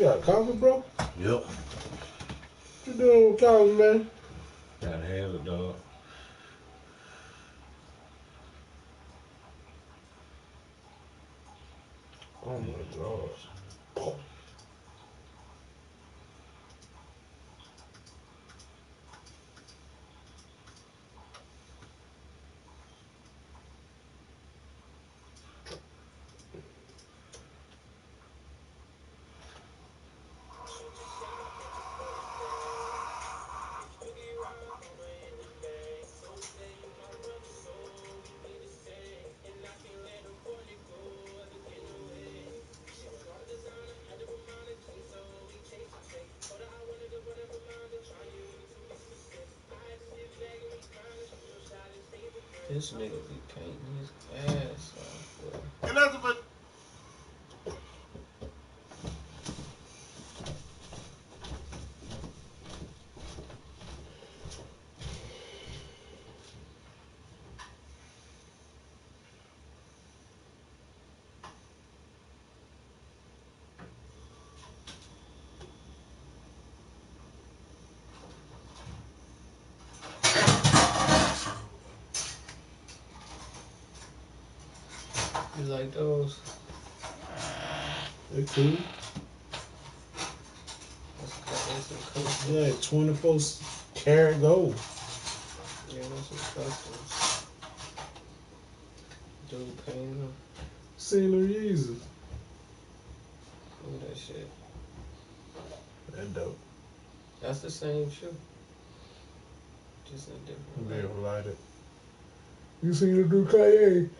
got coffee, bro? Yep. What you doing with coffee, man? Gotta have it, dog. Oh my God. This nigga be painting his ass off, boy. Elizabeth. You like those? They cool. That's some custom. Yeah, 24 karat gold. Yeah, that's some customs. Dude painting them. Seen them Yeezus. Look at that shit. That dope. That's the same shoe. Just a different Be light. able to light it. You seen the new Kanye?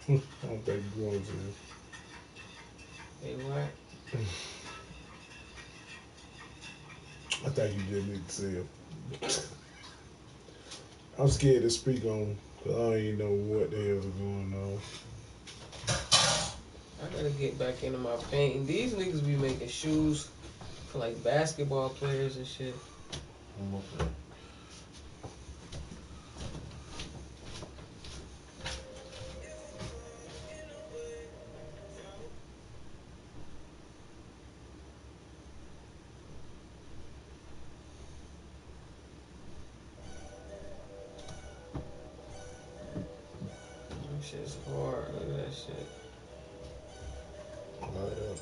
I don't think you going to. Hey, what? I think you just need to see it. I'm scared to speak on because I don't even know what the hell's going on. I gotta get back into my painting. These niggas be making shoes for like basketball players and shit. Okay. That shit's hard. Look at that shit. Oh, yeah.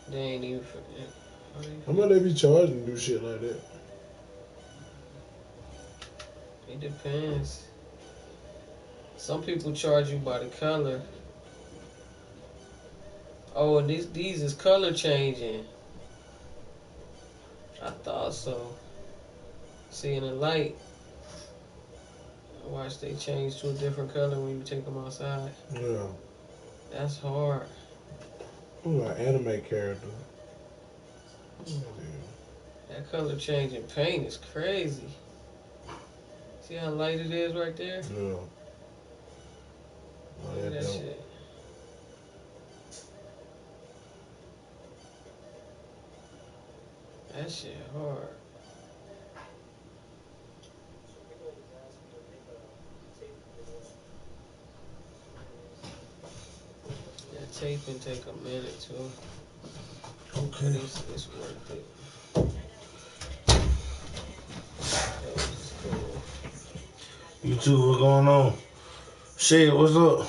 They ain't even for it. How much they be charging to do shit like that? It depends. Some people charge you by the color. Oh, and these is color changing. I thought so. See, in the light, watch they change to a different color when you take them outside. Yeah. That's hard. I'm like anime character. That color changing paint is crazy. See how light it is right there? Yeah. Look at that dope. shit. That shit hard. That taping take a minute too. Okay. It's worth it. It's cool. You two, what's going on? Shit, what's up?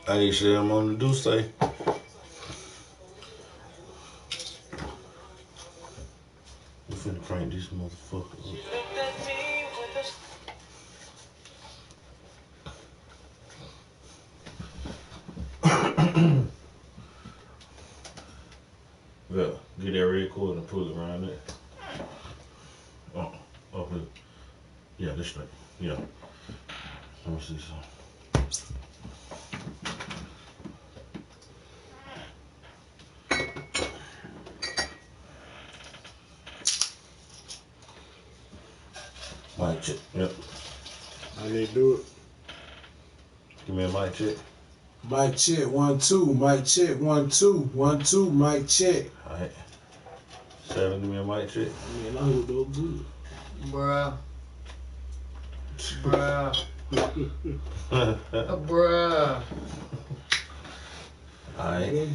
I need to share them on the do say. We finna crank this motherfucker up. Yeah, get that red cord and pull it around it. Up here. Yeah, this straight. Yeah. Let me see some. Mic check. Yep. I need to do it. Give me a mic check. Mic check, 1 2. Mic check, 1 2. 1 2. Mic check. Alright. 7, give me a mic check. Man, I hooked up good. Bruh. Bruh. Bruh. Alright.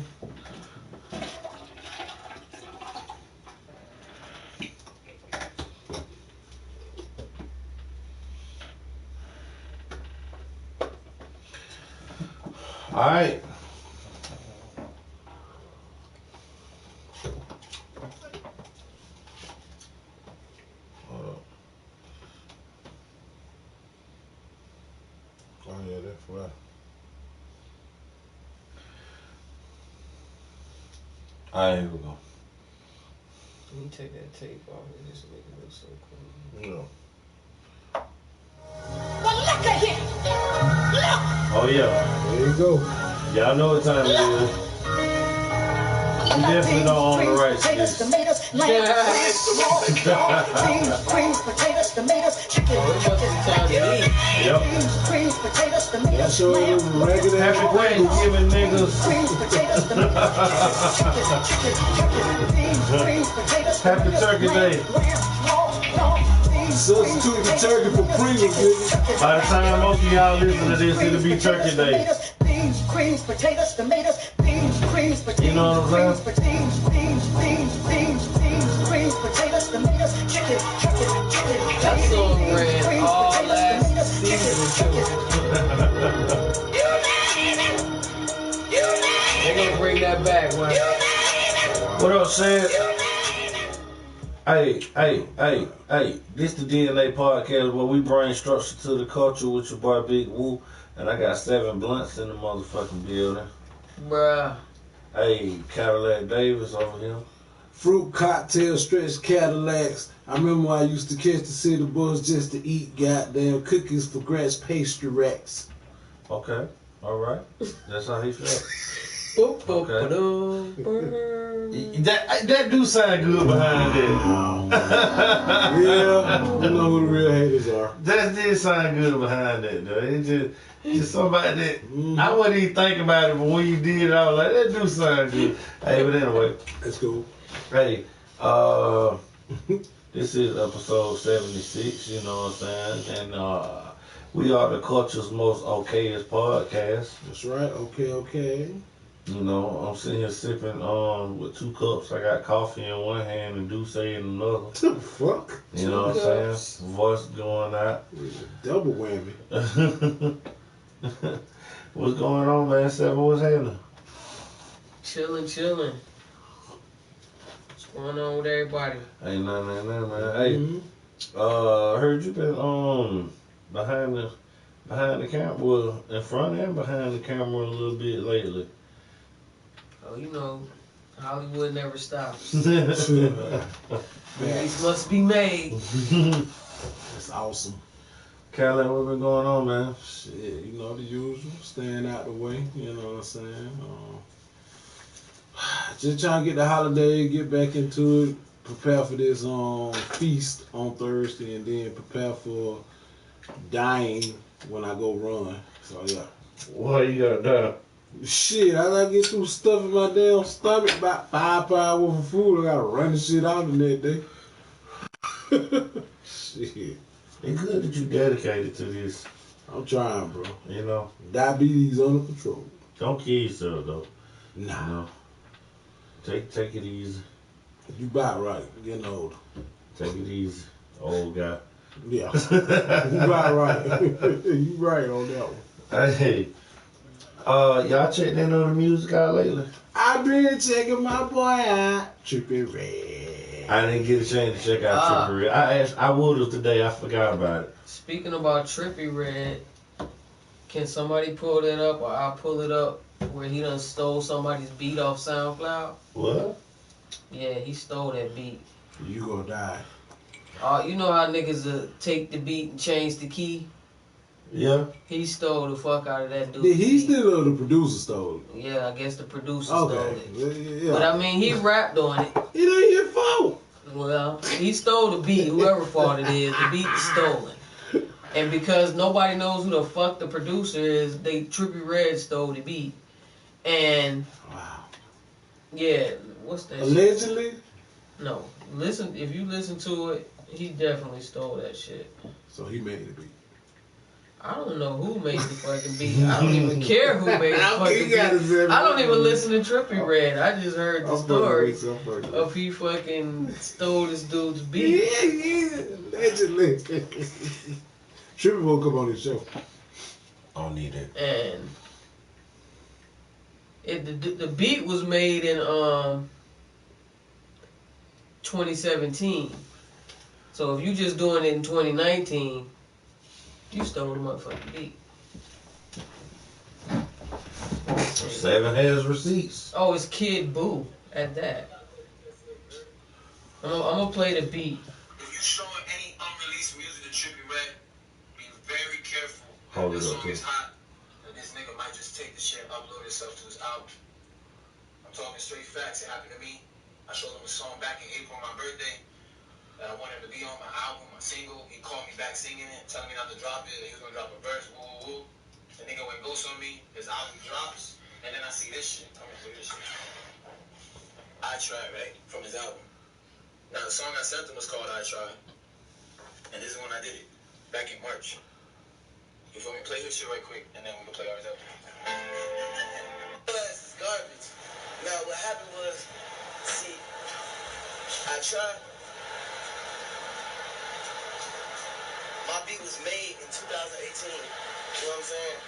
Alright. Hold up. Oh yeah, that's right. Alright, here we go. Let me take that tape off and just make it look so cool. No. Well, look at him. Look. Oh yeah. There you go. Y'all know what time it is. We definitely don't own the rights to this. Tomatoes, lamb, greens, potatoes, tomatoes, chicken, Oh, it must be time to eat. Yep. greens, potatoes, tomatoes, That's all them regular Happy Thanksgiving, niggas. greens, potatoes, tomatoes, chicken, greens, potatoes, Happy Turkey Day. Substitute the turkey for Pringles, nigga. By the time most of y'all listen to this, it'll be Turkey Day. Beans, greens, potatoes, tomatoes, beans, greens, potatoes, You know what I'm saying? beans, greens, potatoes, tomatoes, chicken, That song ran all last season too. They're gonna bring that back, man. What up, Sam? Hey, this the DNA Podcast where we bring structure to the culture with your boy Big Woo. And I got 7 blunts in the motherfucking building. Bruh. Hey, Cadillac Davis over here. Fruit cocktail stretch Cadillacs. I remember when I used to catch the city bus just to eat goddamn cookies for Gratz pastry racks. Okay, alright. That's how he felt. Okay. That do sound good behind that. Yeah, you know who the real haters are. That did sound good behind that, though. It just somebody that I wasn't even thinking about it, but when you did it, I was like, that do sound good. Hey, but anyway, That's cool. hey, this is episode 76. You know what I'm saying? And we are the culture's most okayest podcast. That's right. Okay. You know, I'm sitting here sipping with 2 cups. I got coffee in one hand and Douce in another. What the fuck? You know what I'm saying? Voice going out. Double whammy. What's going on, man? Seven, what's happening? Chilling. What's going on with everybody? Ain't nothing, man. Hey, heard you been behind the camera, well, in front and behind the camera a little bit lately. Oh, you know, Hollywood never stops. That's Movies must be made. That's awesome. Cali, what been going on, man? Shit, you know the usual. Staying out the way. You know what I'm saying? Just trying to get the holiday, get back into it, prepare for this feast on Thursday, and then prepare for dying when I go run. So yeah. What you got done? Shit, I gotta get through stuff in my damn stomach, about 5 pounds worth of food. I gotta run the shit out in that day. Shit. It's good that you dedicated to this. I'm trying, bro. You know, Diabetes under control. don't kill yourself though. Nah. You know, take it easy. You about right. Getting old. Take it easy, old guy. Yeah. You about right. You right on that one. Hey, y'all checked in on the music out lately? I've been checking my boy out. Trippy Red. I didn't get a chance to check out Trippy Red. I would have today. I forgot about it. Speaking about Trippy Red, can somebody pull that up or I'll pull it up where he done stole somebody's beat off SoundCloud? What? Yeah, he stole that beat. You gonna die. You know how niggas take the beat and change the key? Yeah. He stole the fuck out of that dude. Did he steal or the producer stole it? Yeah, I guess the producer stole Okay. it. Yeah. But I mean, he rapped on it. It ain't your fault. Well, he stole the beat. Whoever fault it is, the beat is stolen. And because nobody knows who the fuck the producer is, Trippy Red stole the beat. And Wow. yeah, what's that? Allegedly? Shit? No, if you listen to it, he definitely stole that shit. So he made the beat. I don't know who made the fucking beat. I don't even care who made the fucking beat. I I don't even listen to Trippie Redd. I just heard the story of he fucking stole this dude's beat. Yeah, allegedly. Trippie woke up on his show. I don't need it. And the beat was made in 2017. So if you just doing it in 2019, you stole the motherfucking beat. 7 has receipts. Oh, it's Kid Boo at that. I'm gonna play the beat. If you showing any unreleased music to Trippie Redd, be very careful. Hold This it up, song is too. hot, and this nigga might just take the shit and upload itself to his album. I'm talking straight facts. It happened to me. I showed him a song back in April on my birthday that I wanted him to be on my album, my single. He called me back singing it, telling me not to drop it. He was gonna drop a verse. Woo woo woo. The nigga went ghost on me. His album drops, and then I see this shit. Come here, look at this shit. I Try, right? From his album. Now, the song I sent him was called I Try. And this is when I did it. Back in March. You feel me? Play his shit right quick, and then we can play ours after. This is garbage. Now, what happened was, see, I Try. My beat was made in 2018. You know what I'm saying?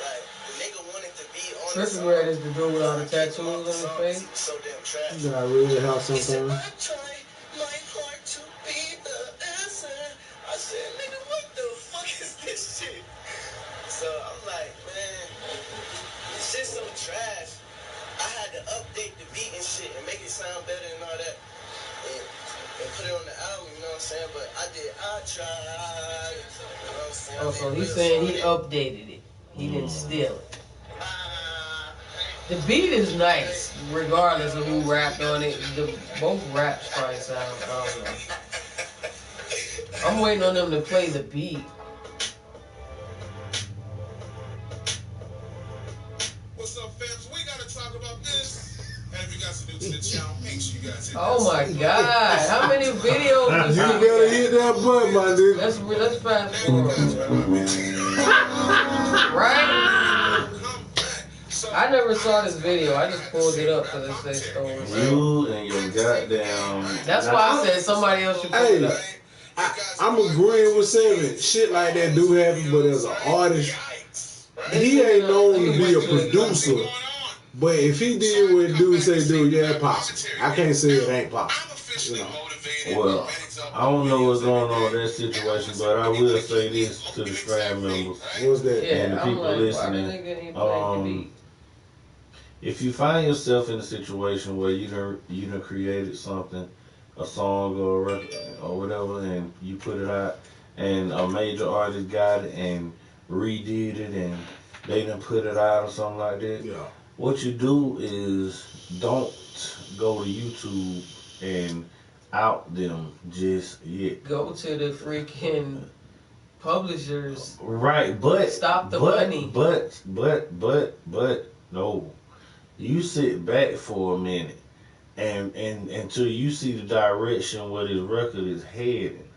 Like, the nigga wanted to be on the Trippie song. Redd is the dude with all the tattoos on his face. He was so damn trash. You gotta really have He said, something. I try my hard to be the answer. I said, nigga, what the fuck is this shit? So I'm like, man, this shit's so trash. I had to update the beat and shit and make it sound better and all that. And put it on the album, you know what I'm saying? But I tried. You know what I'm saying? Oh, so he's saying he updated it. He didn't steal it. The beat is nice, regardless of who rapped on it. Both raps probably sound, I don't know. I'm waiting on them to play the beat. What's up, fams? We gotta talk about this. And if you guys are new to the channel, make sure you guys hit Oh my God! How many videos? You gotta hit that button, my nigga. Let's fast forward. Right? I never saw this video. I just pulled it up because it said stolen. You and your goddamn. That's why I said somebody else should pull it up. I'm agreeing with Seven. Shit like that do happen, but as an artist, he ain't known to be a producer. But if he did what dude say do, yeah, it's possible. I can't say it ain't possible. You know. Well, I don't know what's going on in that situation, but I will say this to the Strand members What's that? Yeah, and the I'm people like, listening. why the nigga ain't playing the beat? If you find yourself in a situation where you done created something, a song or a record or whatever, and you put it out, and a major artist got it and redid it, and they done put it out or something like that. Yeah. What you do is don't go to YouTube and out them just yet. Go to the freaking publishers. Right, but Stop the but, money. But no. You sit back for a minute and until you see the direction where this record is heading.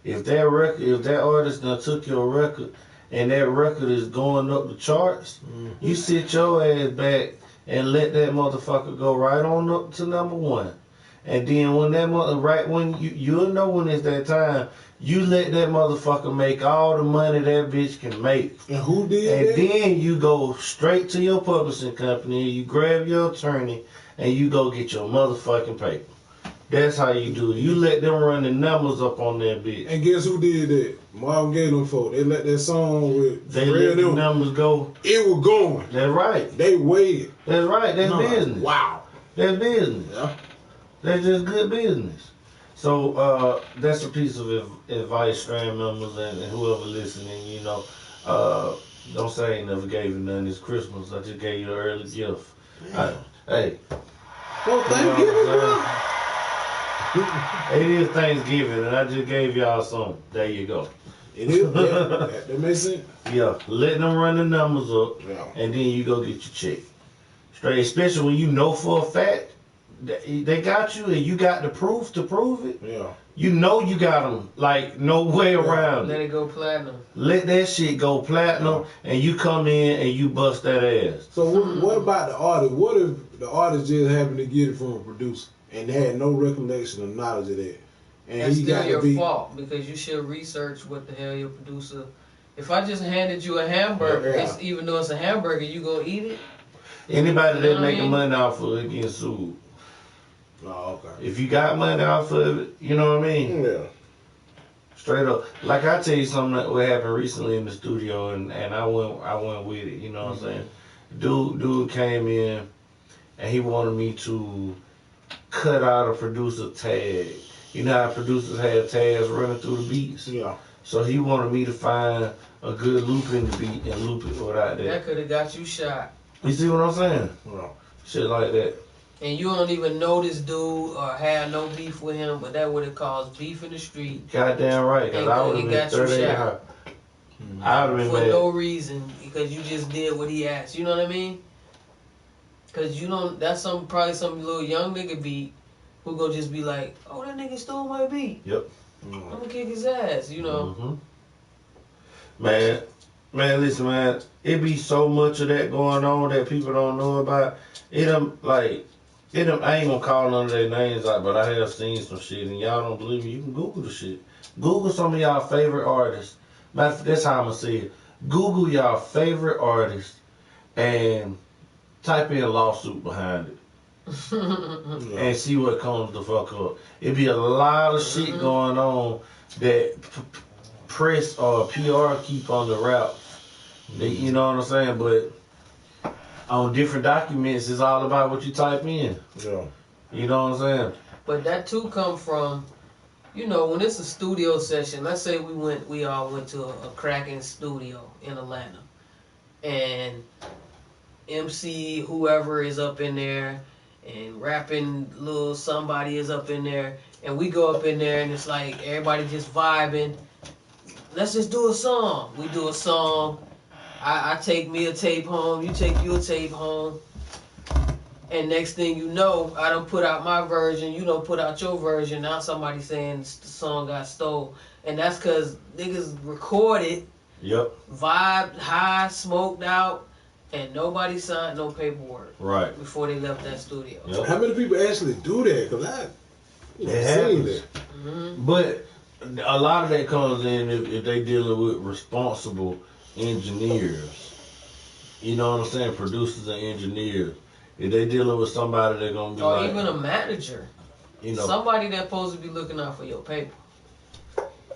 If that artist done took your record and that record is going up the charts, you sit your ass back and let that motherfucker go right on up to number 1. And then when that when you'll know when it's that time, you let that motherfucker make all the money that bitch can make. And who did And that? then you go straight to your publishing company, you grab your attorney, and you go get your motherfucking paper. That's how you do it. You let them run the numbers up on that bitch. And guess who did that? Marvin Gaye them folk. They let that song with They Pharrell let the them. numbers go. It was going. That's right. They waited. That's right. That's No, business. Wow. That's business. Yeah. That's just good business. So that's a piece of advice, Strand members and whoever listening. You know, don't say I ain't never gave you nothing this Christmas. I just gave you an early gift. Hey. Well, thank You you. know what I'm saying? It is Thanksgiving, and I just gave y'all some. There you go. It is. Yeah. That makes sense. Yeah, let them run the numbers up, Yeah. and then you go get your check. Straight, especially when you know for a fact they got you, and you got the proof to prove it. Yeah. You know you got them, like, no way around Let it. it go platinum. Let that shit go platinum, and you come in and you bust that ass. So what about the artist? What if the artist just happened to get it from a producer and had no recollection or knowledge of that? And That's he still got your to be fault because you should research what the hell your producer. If I just handed you a hamburger, Yeah. it's, even though it's a hamburger, you gonna eat it? Anybody You know that what I making mean? money off of it getting sued. Oh, okay. If you got money off of it, you know what I mean? Yeah. Straight up. Like I tell you something that what happened recently in the studio, and I went with it. You know what I'm saying? Dude came in and he wanted me to cut out a producer tag. You know how producers have tags running through the beats? Yeah. So he wanted me to find a good loop in the beat and loop it without that. That could have got you shot. You see what I'm saying? Yeah. Shit like that. And you don't even know this dude or have no beef with him, but that would have caused beef in the street Goddamn right, because I would have He been got you 38 shot. high. I would have been for mad. no reason because you just did what he asked. You know what I mean? Because you don't. That's probably some little young nigga beat who gonna just be like, "Oh, that nigga stole my beat. Yep. I'm gonna kick his ass." You know. Man, listen, man. It be so much of that going on that people don't know about. I ain't gonna call none of their names out, but I have seen some shit, and y'all don't believe me. You can Google the shit. Google some of y'all favorite artists. That's how I'm gonna say it. Google y'all favorite artists and type in lawsuit behind it. And see what comes the fuck up. It be a lot of shit going on that press or PR keep on the route. You know what I'm saying? But on different documents, it's all about what you type in. Yeah. You know what I'm saying? But that too come from, you know, when it's a studio session. Let's say we all went to a cracking studio in Atlanta, and MC whoever is up in there, and rapping little somebody is up in there, and we go up in there and it's like everybody just vibing. Let's just do a song. We do a song. I take me a tape home. You take you a tape home. And next thing you know, I done put out my version. You done put out your version. Now somebody saying the song got stole. And that's because niggas recorded, Yep. vibed, high, smoked out, and nobody signed no paperwork Right. before they left that studio. Yep. How many people actually do that? Because I It seen happens. that. But a lot of that comes in if they dealing with responsible engineers. You know what I'm saying? Producers and engineers. If they dealing with somebody they're gonna be Or like, even a manager. you know, Somebody that's supposed to be looking out for your paper.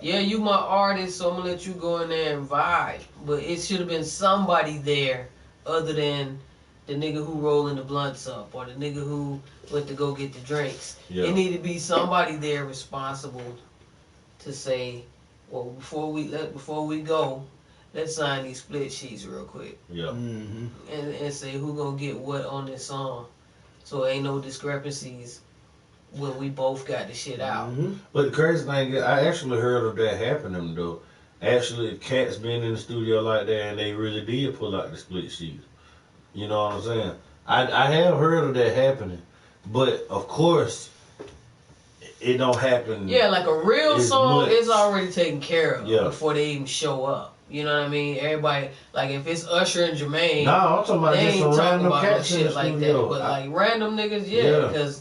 Yeah, you my artist, so I'm gonna let you go in there and vibe. But it should have been somebody there other than the nigga who rolling the blunts up or the nigga who went to go get the drinks. Yeah. It need to be somebody there responsible to say, well, before we go, let's sign these split sheets real quick yeah. and say who gonna get what on this song, so ain't no discrepancies when we both got the shit out. But the crazy thing is, I actually heard of that happening though. Actually, cats been in the studio like that, and they really did pull out the split sheets. You know what I'm saying? I have heard of that happening, but of course, it don't happen. Yeah, like a real It's song much. is already taken care of Yeah. before they even show up. You know what I mean? Everybody, like if it's Usher and Jermaine, No, I'm talking about they just ain't some talking random about no cats in the shit like that. studio. But like random niggas, yeah, Yeah. because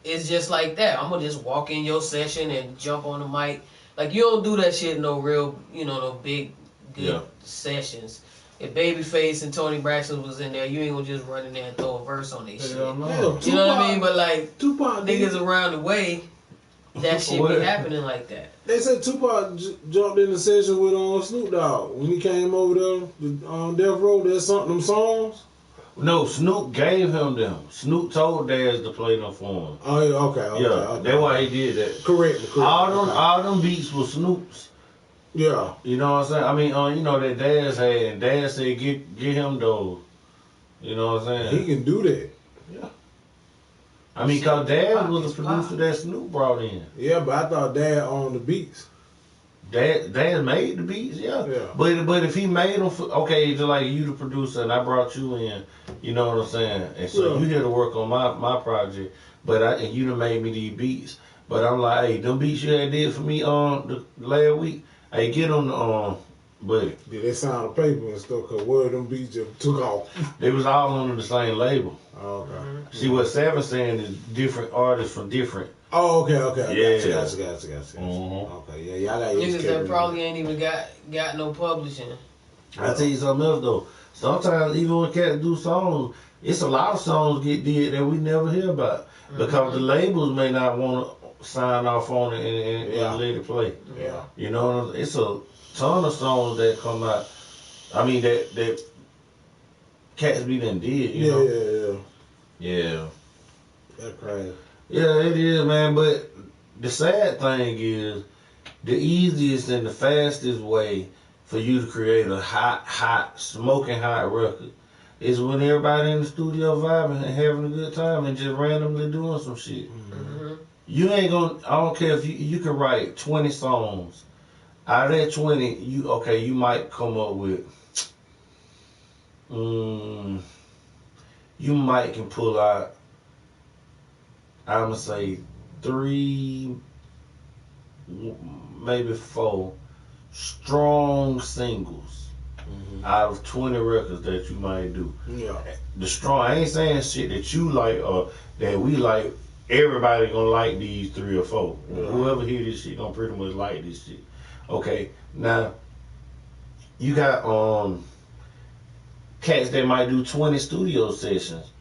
it's just like that. I'm gonna just walk in your session and jump on the mic. Like you don't do that shit in no real, no big, good Yeah. sessions. If Babyface and Tony Braxton was in there, you ain't gonna just run in there and throw a verse on their shit. Hell no. Yeah, You know what I mean? But like Tupac niggas around the way, that shit What? be happening like that. They said Tupac jumped in the session with Snoop Dogg when he came over there on Death Row. There's them songs. No, Snoop gave him them. Snoop told Daz to play them for him. Oh, yeah, okay. Yeah, that's why he did that. Correct. All them beats were Snoop's. Yeah. You know what I'm saying? I mean, that Daz had, and Daz said get him those. You know what I'm He saying? can do that. I mean, cause Daz was It's the producer pop. that Snoop brought in. Yeah, but I thought Dad owned the beats. Dad made the beats, yeah. But if he made them, okay, just like you the producer and I brought you in, you know what I'm saying? And so you here to work on my project, and you done made me these beats. But I'm like, hey, them beats you had did for me the last week, hey, get on the buddy. Did they sign a paper and stuff? Cause word of them beats just took off. They was all under the same label. Oh, okay. See what Seven saying is different artists from different. Oh, okay. Yeah. Gotcha. Mm-hmm. Okay, yeah, I got niggas that probably ain't even got no publishing. I tell you something else though. Sometimes even when cats do songs, it's a lot of songs get did that we never hear about because the labels may not want to sign off on it and let it play. Yeah. You know, it's a ton of songs that come out. I mean that cats be done did. You know? Yeah. That's crazy. Yeah, it is, man. But the sad thing is, the easiest and the fastest way for you to create a hot, smoking hot record is when everybody in the studio vibing and having a good time and just randomly doing some shit. Mm-hmm. You ain't gonna. I don't care if you can write 20 songs. Out of that 20, you might come up with. You might can pull out. I'ma say 3, maybe 4 strong singles out of 20 records that you might do. Yeah. The strong, I ain't saying shit that you like or that we like. Everybody gonna like these 3 or 4. Yeah. Whoever hear this shit gonna pretty much like this shit. Okay, now you got cats that might do 20 studio sessions,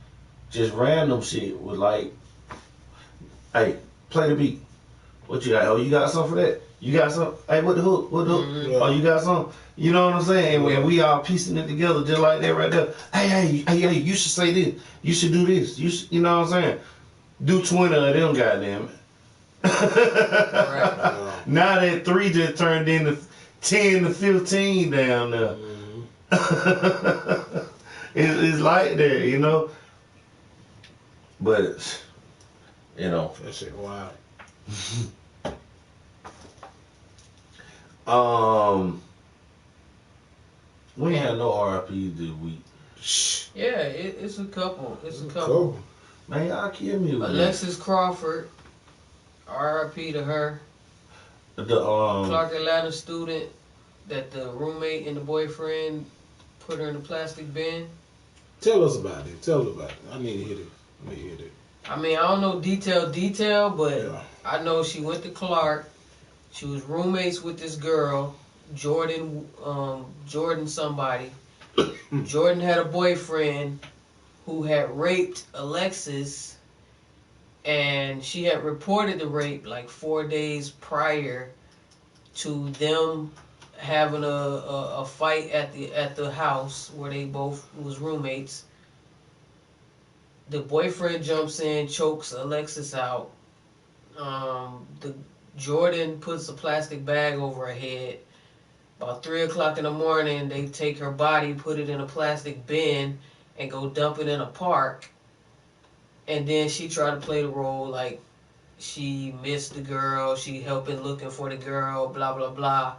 just random shit with like. Hey, play the beat. What you got? Oh, you got something for that? You got some? Hey, what the hook? Yeah. Oh, you got some? You know what I'm saying? And we all piecing it together just like that right there. Hey, you should say this. You should do this. You know what I'm saying? Do 20 of them, goddamn it. Right. Now that 3 just turned into 10 to 15 down there. It's like that, you know? But... You know. That shit wild. We ain't had no RIPs this week. Yeah, it's a couple. It's a couple. Man, y'all kill me with Alexis Crawford, RIP to her. The Clark Atlanta student that the roommate and the boyfriend put her in a plastic bin. Tell us about it. I need to hear it. I mean, I don't know detail, but I know she went to Clark. She was roommates with this girl, Jordan somebody. Jordan had a boyfriend who had raped Alexis, and she had reported the rape like 4 days prior to them having a fight at the house where they both was roommates. The boyfriend jumps in, chokes Alexis out. The Jordan puts a plastic bag over her head. About 3 o'clock in the morning, they take her body, put it in a plastic bin, and go dump it in a park. And then she tried to play the role like she missed the girl, she helping looking for the girl, blah, blah, blah.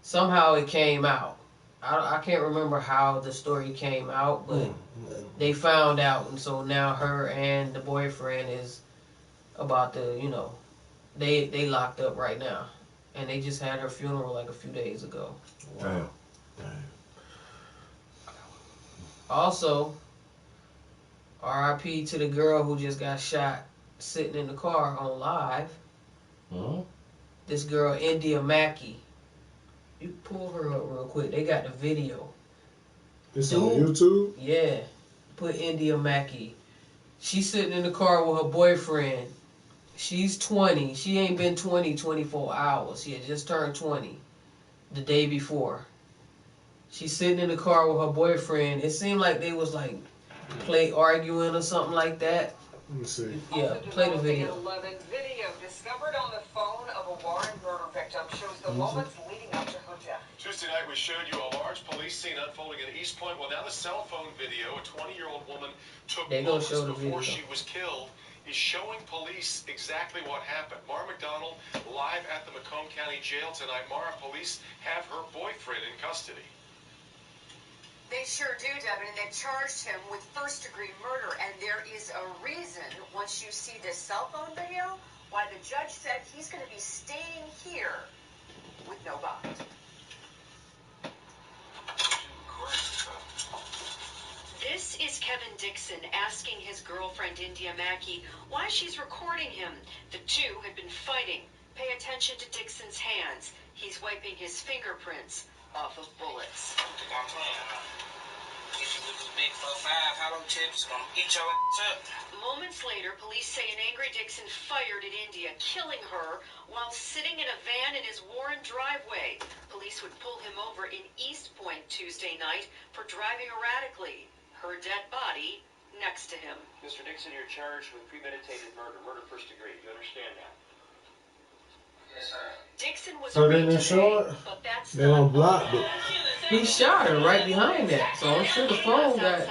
Somehow it came out. I can't remember how the story came out, but they found out, and so now her and the boyfriend is about to, they locked up right now, and they just had her funeral like a few days ago. Wow. Also, RIP to the girl who just got shot sitting in the car on live. This girl, India Mackey. You pull her up real quick. They got the video. It's on YouTube? Yeah. Put India Mackey. She's sitting in the car with her boyfriend. She's 20. She ain't been 24 hours. She had just turned 20 the day before. She's sitting in the car with her boyfriend. It seemed like they was like arguing or something like that. Let me see. Yeah, play the video. 11 video discovered on the phone of a Warren murder victim shows the moments leading up to her death. Tuesday night, we showed you a large police scene unfolding in East Point. Well, now the cell phone video, a 20-year-old woman took moments before she was killed, is showing police exactly what happened. Mara McDonald live at the Macomb County Jail tonight. Mara, police have her boyfriend in custody. They sure do, Devin, and they've charged him with first-degree murder, and there is a reason, once you see this cell phone video, why the judge said he's going to be staying here with no bond. This is Kevin Dixon asking his girlfriend, India Mackey, why she's recording him. The two had been fighting. Pay attention to Dixon's hands. He's wiping his fingerprints off of bullets. Big 4-5 hollow tips gonna eat your ass up. Moments later, police say an angry Dixon fired at India, killing her while sitting in a van in his Warren driveway. Police would pull him over in East Point Tuesday night for driving erratically. Her dead body next to him. Mr. Dixon, you're charged with premeditated murder, first degree. You understand that? Yes, sir. Dixon was So arraigned they didn't show today, it? but that's They not unblocked all. it. He shot her right behind that, so I'm sure the phone got.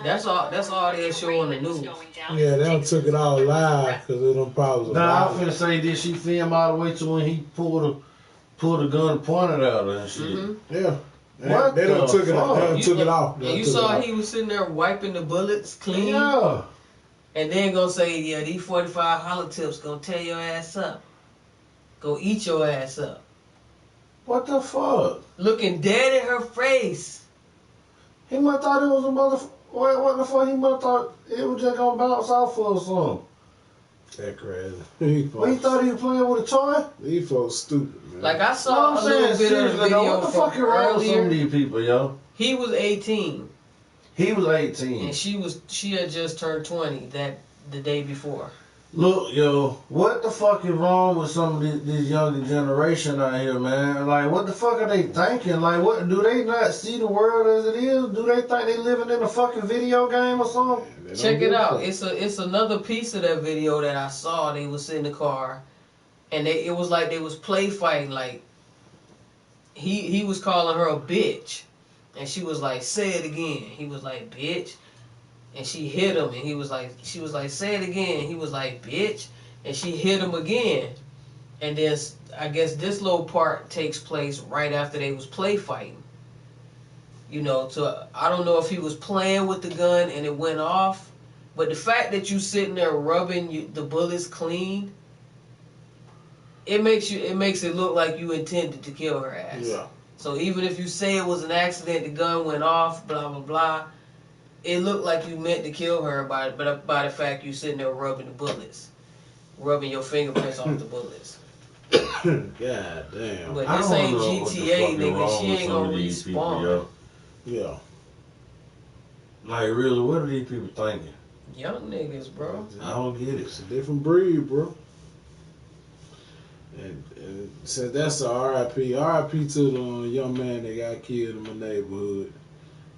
That's all they'll show on the news. Yeah, they done took it all live because of them problems. Nah, I'm finna say, did she film all the way to when he pulled the gun and pointed at her and shit? Mm-hmm. Yeah. What They done the took it. They done fuck? took it off. And you saw he was sitting there wiping the bullets clean, Yeah. and then gonna say, yeah, these 45 hollow tips gonna tear your ass up, go eat your ass up. What the fuck? Looking dead in her face. He might have thought it was a motherfucker. What the fuck? He might have thought it was just gonna bounce off her or something. That crazy. Well, he thought he was playing with a toy? These folks stupid, man. Like I No, saw I'm a little saying bit of the seriously though, video what the from fuck is wrong with some of earlier. these people, yo? He was 18, He was 18. and she had just turned 20 the day before. Look, yo, what the fuck is wrong with some of this younger generation out here, man? Like, what the fuck are they thinking? Like, what do they not see the world as it is? Do they think they living in a fucking video game or something? They don't Check give it a out. fuck. It's another piece of that video that I saw. They was in the car, and it was like they was play fighting. Like he was calling her a bitch, and she was like, "Say it again." He was like, "Bitch," and she hit him, and she was like, "Say it again." He was like, "Bitch," and she hit him again. And then I guess this little part takes place right after they was play fighting. You know, so I don't know if he was playing with the gun and it went off, but the fact that you sitting there rubbing the bullets clean, it makes it look like you intended to kill her ass. Yeah. So even if you say it was an accident, the gun went off, blah blah blah, it looked like you meant to kill her by the fact you sitting there rubbing the bullets, rubbing your fingerprints off the bullets. God damn. But I this don't ain't know what the GTA, fuck is nigga. wrong She with ain't some gonna of these people, respawn. yo. Yeah. Like, really, what are these people thinking? Young niggas, bro. I don't get it. It's a different breed, bro. And since that's a RIP to the young man that got killed in my neighborhood,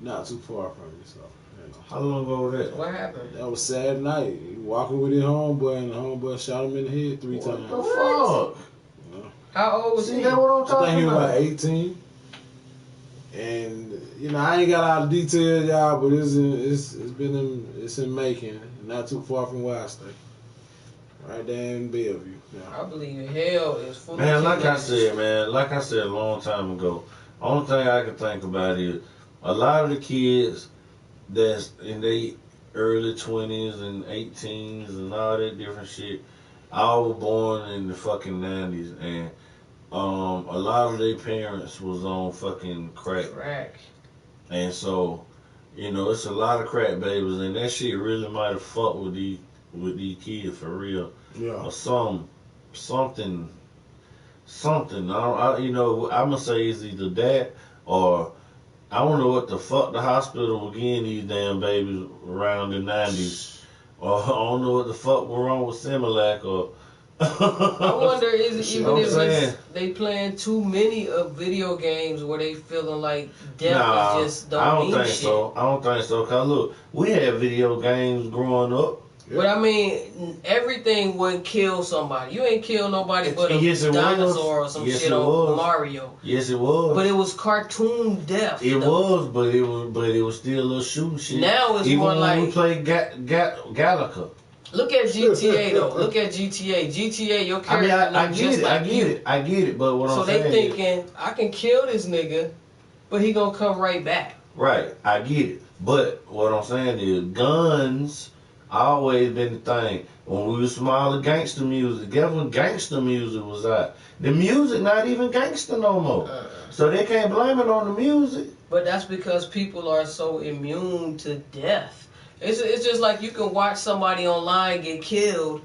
not too far from me. So, you know. How long ago was that? What happened? That was Saturday night. He walking with his homeboy, and the homeboy shot him in the head 3 What times. the fuck? How old was See he? that what I'm I think talking he was about? like 18. And you know, I ain't got all the details, y'all, but it's in Macon, not too far from where I stay, right there in Bellevue. I Yeah. believe hell is full Man, of like I killers. said, a long time ago, only thing I can think about is a lot of the kids that's in their early 20s and 18s and all that different shit, all were born in the fucking 90s, and a lot of their parents was on fucking crack. Crack. And so, you know, it's a lot of crack babies, and that shit really might have fucked with these kids for real, Yeah. or something. I'm gonna say it's either that or I don't know what the fuck the hospital was getting these damn babies around the 90s, or I don't know what the fuck was wrong with Similac, or I wonder is it You even know what I'm if saying? it's, they playing too many of video games where they feeling like death Nah, is just I don't mean think shit. so. I don't think so. Cause look, we had video games growing up. But I mean, everything wouldn't kill somebody. You ain't kill nobody but a Yes, it dinosaur was. or some Yes, shit it on was. Mario. Yes, it was. But it was cartoon death. It though. was, but it was still a little shooting shit. Now it's even more when like we played Galaga. Look at GTA though. Look at GTA. GTA, your I mean, character I looks get just it, like I get you. it, I get it. But what So I'm they saying is, thinking, I can kill this nigga, but he gonna come right back. right, I get it. But what I'm saying is, guns always been the thing. When we was smaller, gangster music. Guess when gangster music was out? The music not even gangster no more. So they can't blame it on the music. But that's because people are so immune to death. It's just like you can watch somebody online get killed,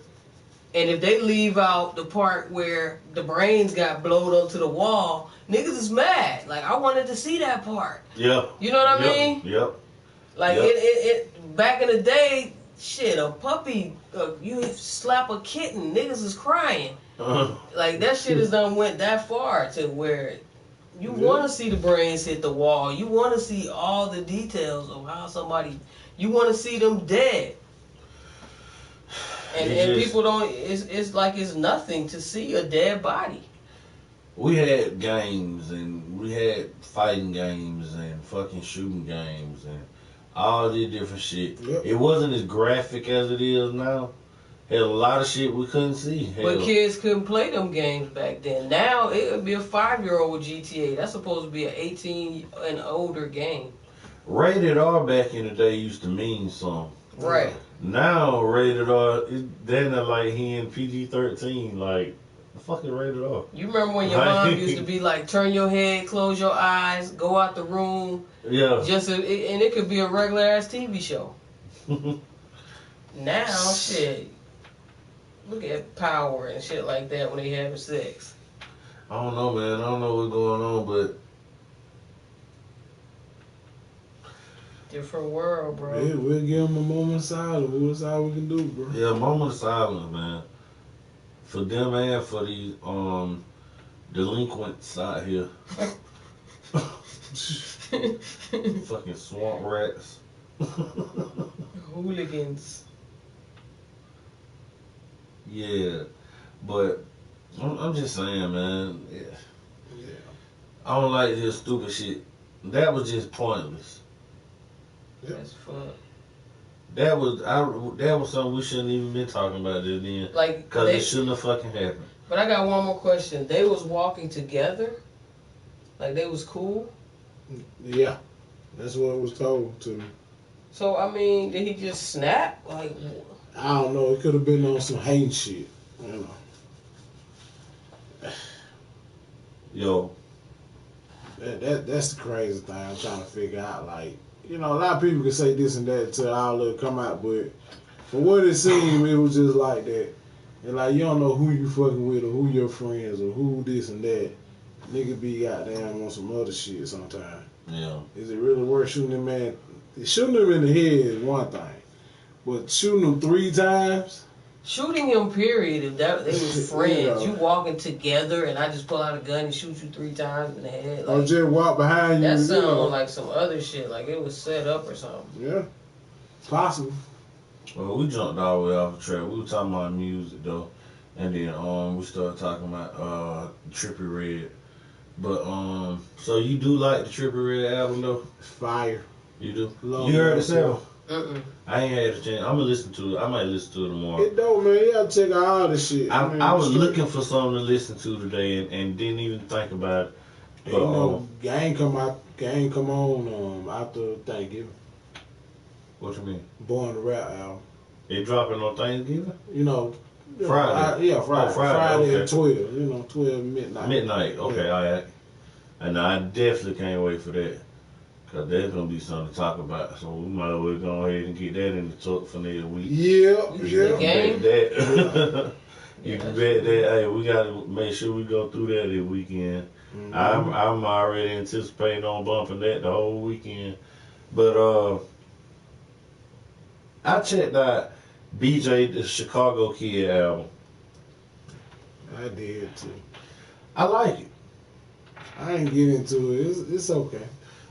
and if they leave out the part where the brains got blowed onto the wall, niggas is mad. Like, I wanted to see that part. Yeah. You know what I Yep. mean? Yep. Like, Yep. it back in the day, shit, a puppy, you slap a kitten, niggas is crying. Like, that shit has done went that far to where you want to see the brains hit the wall. You want to see all the details of how somebody, you want to see them dead. And people don't, it's like it's nothing to see a dead body. We had games, and we had fighting games, and fucking shooting games, and all this different shit. Yep. It wasn't as graphic as it is now. Had a lot of shit we couldn't see. Hell. But kids couldn't play them games back then. Now it would be a 5-year-old with GTA. That's supposed to be an 18 and older game. Rated R back in the day used to mean something. Right. Now rated R, they're not like he in PG-13. Like, fucking rated R. You remember when your mom used to be like, turn your head, close your eyes, go out the room. Yeah. And it could be a regular ass TV show. Now, shit. Look at Power and shit like that when they having sex. I don't know, man. I don't know what's going on, but Different world, bro. Yeah, we'll give them a moment of silence. That's all we can do, bro. yeah, moment of silence, man. For them and for these delinquents out here. Fucking swamp rats. Hooligans. Yeah, but I'm just saying, man. Yeah. I don't like this stupid shit. That was just pointless. That's fuck. That was something we shouldn't even been talking about this then. Like, Because it shouldn't have fucking happened. But I got one more question. They was walking together? Like, they was cool? Yeah. That's what was told to me. So, I mean, did he just snap? Like, I don't know. It could have been on some hate shit. You know. Yo. That's the crazy thing I'm trying to figure out. Like, you know, a lot of people can say this and that until all of it come out, but for what it seemed, it was just like that. And like, you don't know who you fucking with or who your friends or who this and that. Nigga be goddamn on some other shit sometimes. Yeah. Is it really worth shooting him, man? Shooting him in the head is one thing, but shooting him 3 times? shooting him, period, if they was friends. Yeah. You walking together and I just pull out a gun and shoot you 3 times in the head. Like, Or just walk behind you. that you sounded know. like some other shit. Like it was set up or something. Yeah. Possible. Well, we jumped all the way off the track. We were talking about music though, and then we started talking about Trippie Redd. But so you do like the Trippie Redd album though? Fire. You do? Love You heard it, it, Sarah? Mm-mm. I ain't had a chance. I'm gonna listen to it. I might listen to it tomorrow. It don't, man. You gotta check out all this shit. I was looking for something to listen to today and didn't even think about it. You But, know, Gang come on after Thanksgiving. What you mean? Born the Rap album. It dropping on Thanksgiving? You know. Friday. Friday. Oh, Friday, okay. at 12. You know, 12 midnight. Midnight. Okay, Yeah. all right. And I definitely can't wait for that. Because there's going to be something to talk about. So we might as well go ahead and get that in the talk for next week. Yeah. The game? Bet that. You can bet that. Hey, we got to make sure we go through that this weekend. Mhm. I'm already anticipating on bumping that the whole weekend. But I checked out BJ the Chicago Kid album. I did too. I like it. I ain't get into it. It's okay.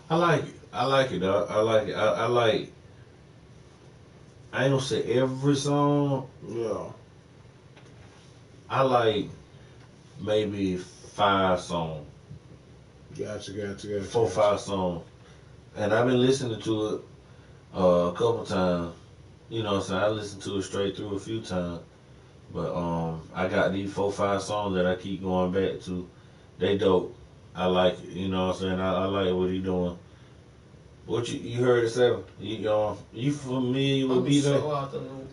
I like it. I like it, dog. I like it. I like. I ain't gonna say every song. Yeah. I like maybe 5 songs. Gotcha. 4 or 5 songs. And I've been listening to it a couple times. You know what I'm saying? I listened to it straight through a few times. But I got these 4-5 songs that I keep going back to. They dope. I like it. You know what I'm saying? I like what he doing. What you heard it, Seven? You familiar with I'm BJ? so out the loop.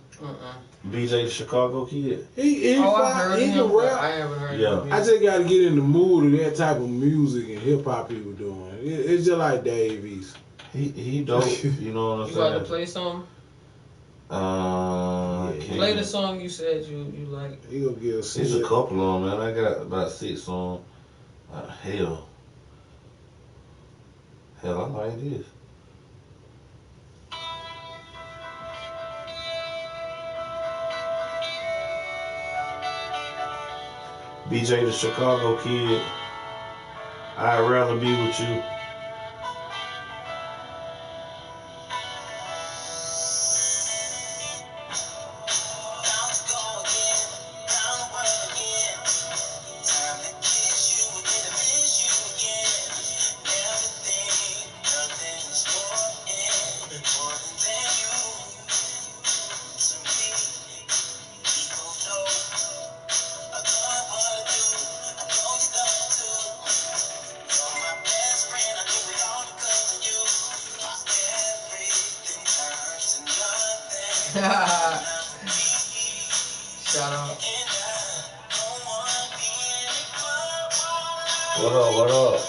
BJ the Chicago Kid? He I heard he him, can but rap. I haven't heard Yeah. him. I just gotta get in the mood of that type of music and hip hop he was doing. It's just like Dave East. He dope. You know what I'm You got to saying? play some? Yeah. Play the song you said you like. He gonna get a There's a couple on, man. I got about 6 on. Hell, I like this. BJ the Chicago Kid. I'd rather be with you. Shout out. What up? What up?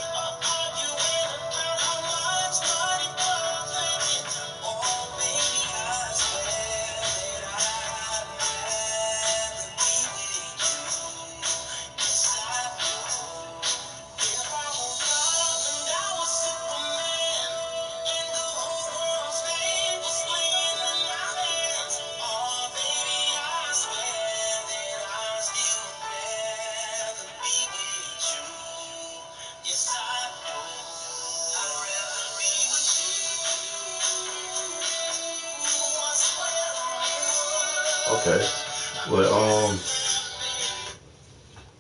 Okay. Well,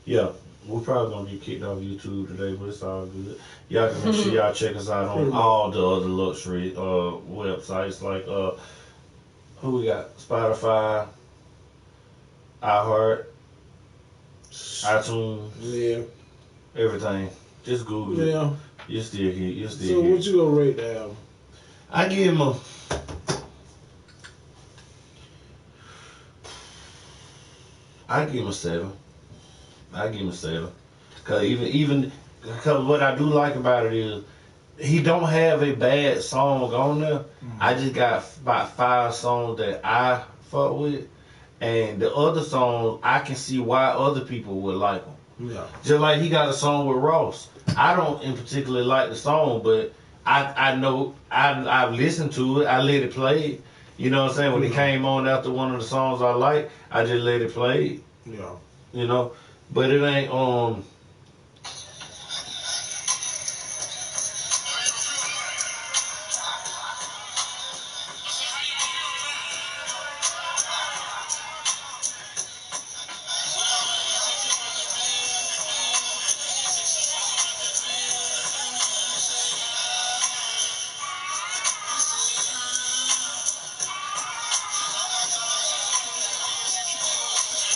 yeah, we're probably gonna get kicked off YouTube today, but it's all good. Y'all can make sure y'all check us out on all the other luxury websites like who we got? Spotify, iHeart, iTunes, Yeah. everything. Just Google it. Yeah. You're still here. You're still So here. what you gonna rate the album? I give him a. I give him a 7. I give him a 7. Cause even because what I do like about it is he don't have a bad song on there. I just got about 5 songs that I fuck with, and the other songs I can see why other people would like them. Yeah. Just like he got a song with Ross. I don't in particular like the song, but I know I've listened to it. I let it play. You know what I'm saying? When it came on after one of the songs I like, I just let it play. Yeah. You know, but it ain't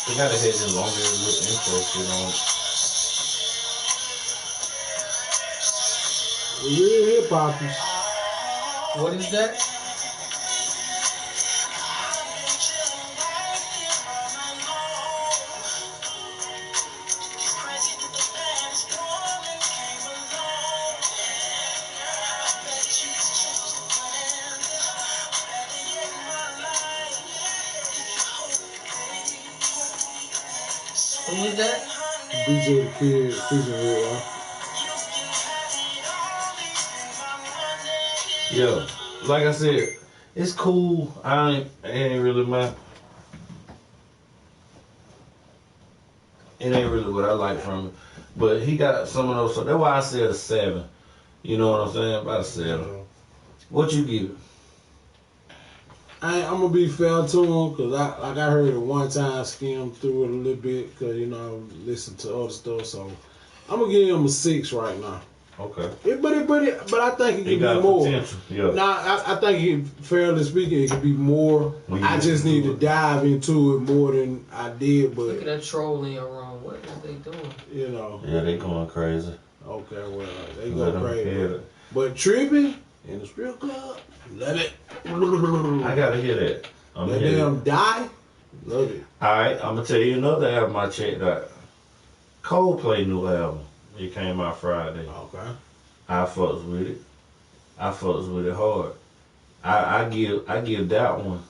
They gotta hit it longer with intro shit on it. Real hip hoppers. What is that? Who is that? BJ the Kid featuring Red Rock. Yeah, like I said, it's cool. I ain't really my. It ain't really what I like from it, but he got some of those. So that's why I said a 7. You know what I'm saying? About a 7. What you give it? I'm gonna be fair to him because I heard it one time, skimmed through it a little bit because I listen to other stuff. So I'm gonna give him a 6 right now. Okay. But I think it He could got be more. potential. Yeah. Nah, I think, fairly speaking, it could be more. We I just need to dive into it more than I did. But look at that troll in your room. What is they doing? You know. Yeah, they going crazy. Okay, well, they Let go 'em crazy. hear it. But tripping in the strip club, love it. I gotta hear that. I'm That hear damn it. die, love it. Alright, I'm gonna tell you another album I checked out. Coldplay new album. It came out Friday. Okay. I fucks with it. I fucks with it hard. I give that one.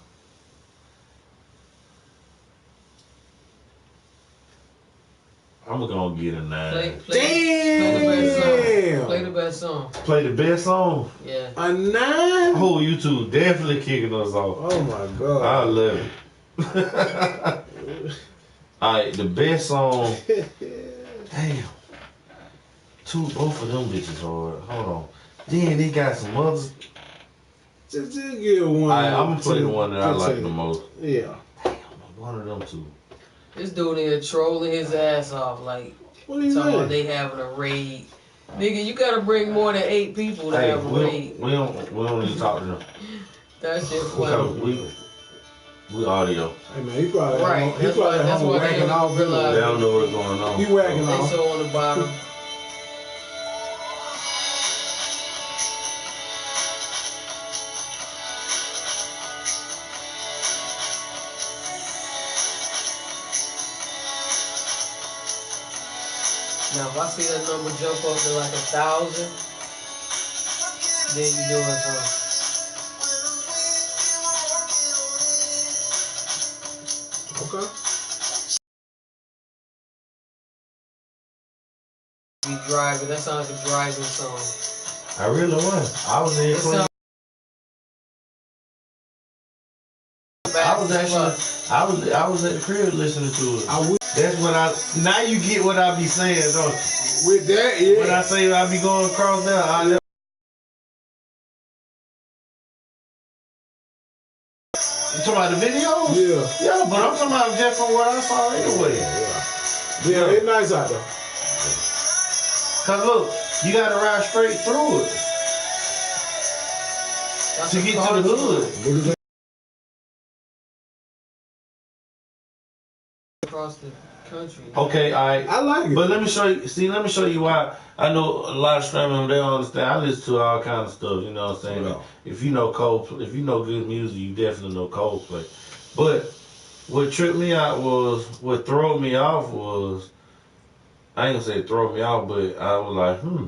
I'm gonna get a 9. Play the best song. Play the best song. Yeah. A 9? Oh, you two definitely kicking us off. Oh my god. I love it. Alright, the best song. Damn. Both of them bitches hard. Hold on. Then they got some others. Just get one. Alright, I'm gonna play the one that I like the most. Yeah. Damn, one of them two. This dude here trolling his ass off like What do you talking mean? about they having a raid. Nigga, you gotta bring more than 8 people to Hey, have a raid. we don't need to talk to them. That shit Because funny. we audio. Hey man, he probably Right, he that's probably why- that's home why they whacking don't off. realize- They don't know what's going on. He whacking They off. so on the bottom. Now, if I see that number jump up to like 1,000, then you doing something. Okay. Be driving. That sounds like a driving song. I really was. I was in It sounds I was at the crib listening to it. That's what now you get what I be saying, don't you? With that, yeah. When I say I be going across there, you talking about the video? Yeah. Yeah, but I'm talking about just from what I saw anyway. Yeah, it's nice out there. Cause look, you gotta ride straight through it to get to the hood. across the country. Okay, alright. I like it. But let me show you why I know a lot of streaming, they don't understand. I listen to all kind of stuff, you know what I'm saying? Yeah. If you know Coldplay, if you know good music, you definitely know Coldplay. But what tripped me out what threw me off was, I ain't gonna say throw me off, but I was like,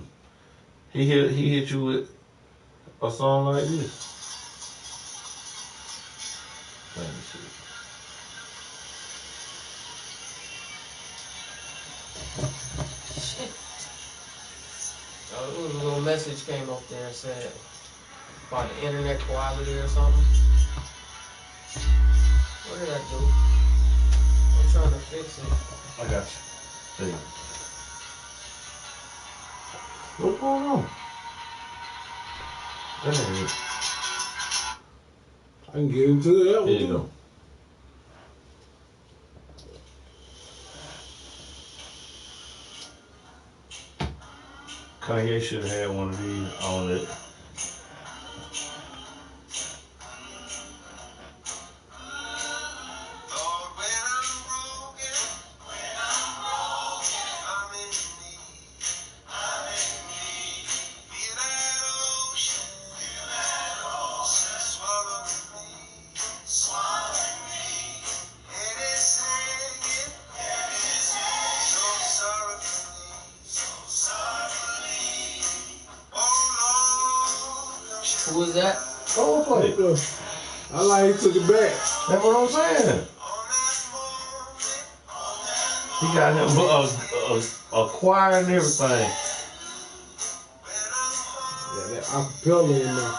he hit you with a song like this. Let me see. It was a little message came up there said about the internet quality or something. What did I do? I'm trying to fix it. I got you. There you go. What's going on? That ain't it. I can get into that one. There you go. Kanye should have had one of these on it. Who was that? Coldplay. I like he took it back. That's what I'm saying. He got him a choir and everything. Yeah, that acapella in there.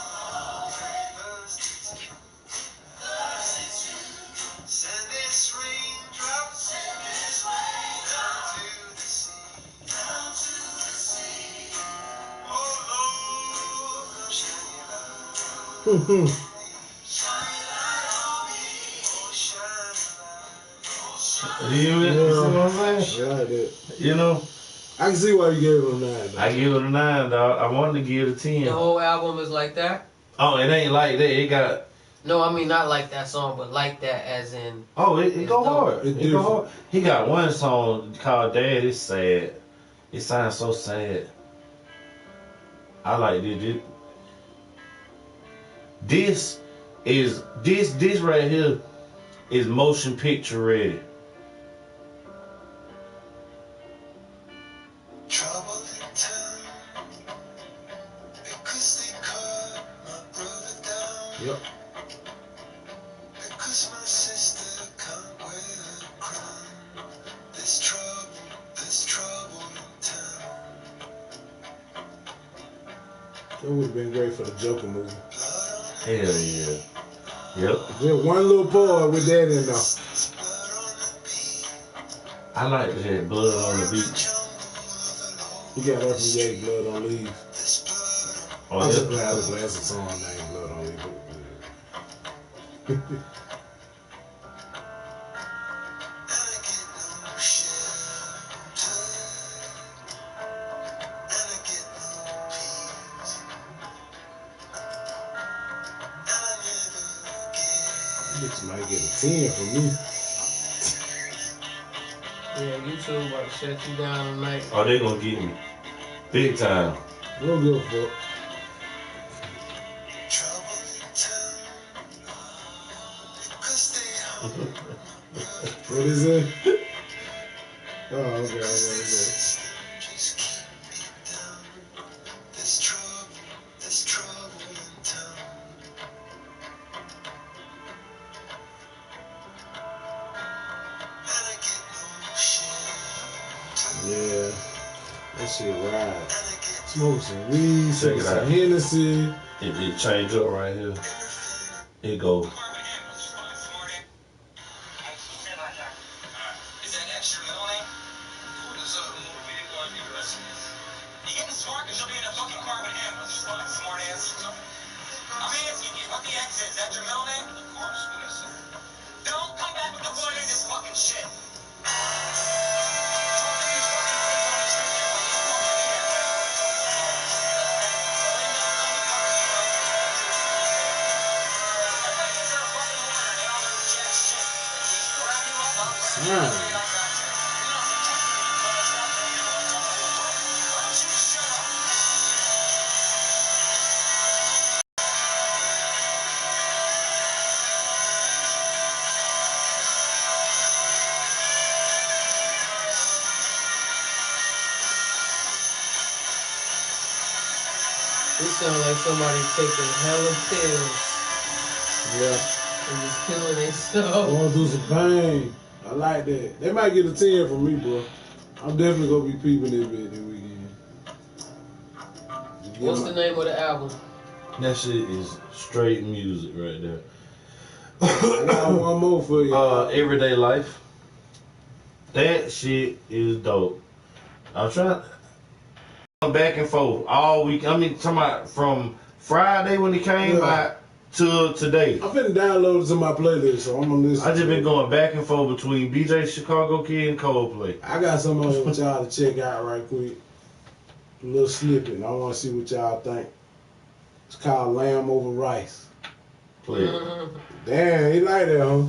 You know what I'm saying? I like that. You know, I can see why you gave it a 9. Though. I give it a 9, dog. I wanted to give it a 10. The whole album is like that? Oh, it ain't like that. It got... No, I mean not like that song, but like that as in... Oh, it go hard. It go hard. He got one song called Dad. It's sad. It sounds so sad. I like it. This right here is motion picture ready. Trouble in town because they cut my brother down. Yep. Because my sister can't wear a crown. There's trouble in town. That would have been great for the Joker movie. Hell yeah. Yep. Just one little part with that in there. I like that Blood on the Beach. You got that from Jay Blood on Leave. Oh, I just yeah. play a song named Blood on Leave. Bitch might get a 10 from me. Yeah, YouTube about to shut you down tonight. Oh, they gonna get me. Big time. I don't give a fuck. What is it? Oh, okay. There's trouble in town. And I get no shelter. Yeah, that shit ride. Smoke some weed, Check it some out. Hennessy. It change up right here. It go. Is that extra middle name? What's up? You getting smart because you'll be in a fucking car with him. Smart ass. I'm asking you, what the X is? Is that your middle name? Of course, what is it? Don't come back with the what is this fucking shit. This sounds like somebody taking hella pills Yeah. and just killing themselves. Going through some pain. I like that. They might get a 10 from me, bro. I'm definitely gonna be peeping this bit this weekend. What's the name of the album? That shit is straight music right there. I got one more for you. Everyday Life. That shit is dope. I'm trying back and forth all week. I mean, talking about from Friday when it came out to today. I'm finna download it to my playlist, so I'm gonna listen. I just been going back and forth between BJ Chicago Kid and Coldplay. I got some of it with y'all to check out right quick. A little snippet. I want to see what y'all think. It's called Lamb Over Rice. Play it. Damn, he like that, huh?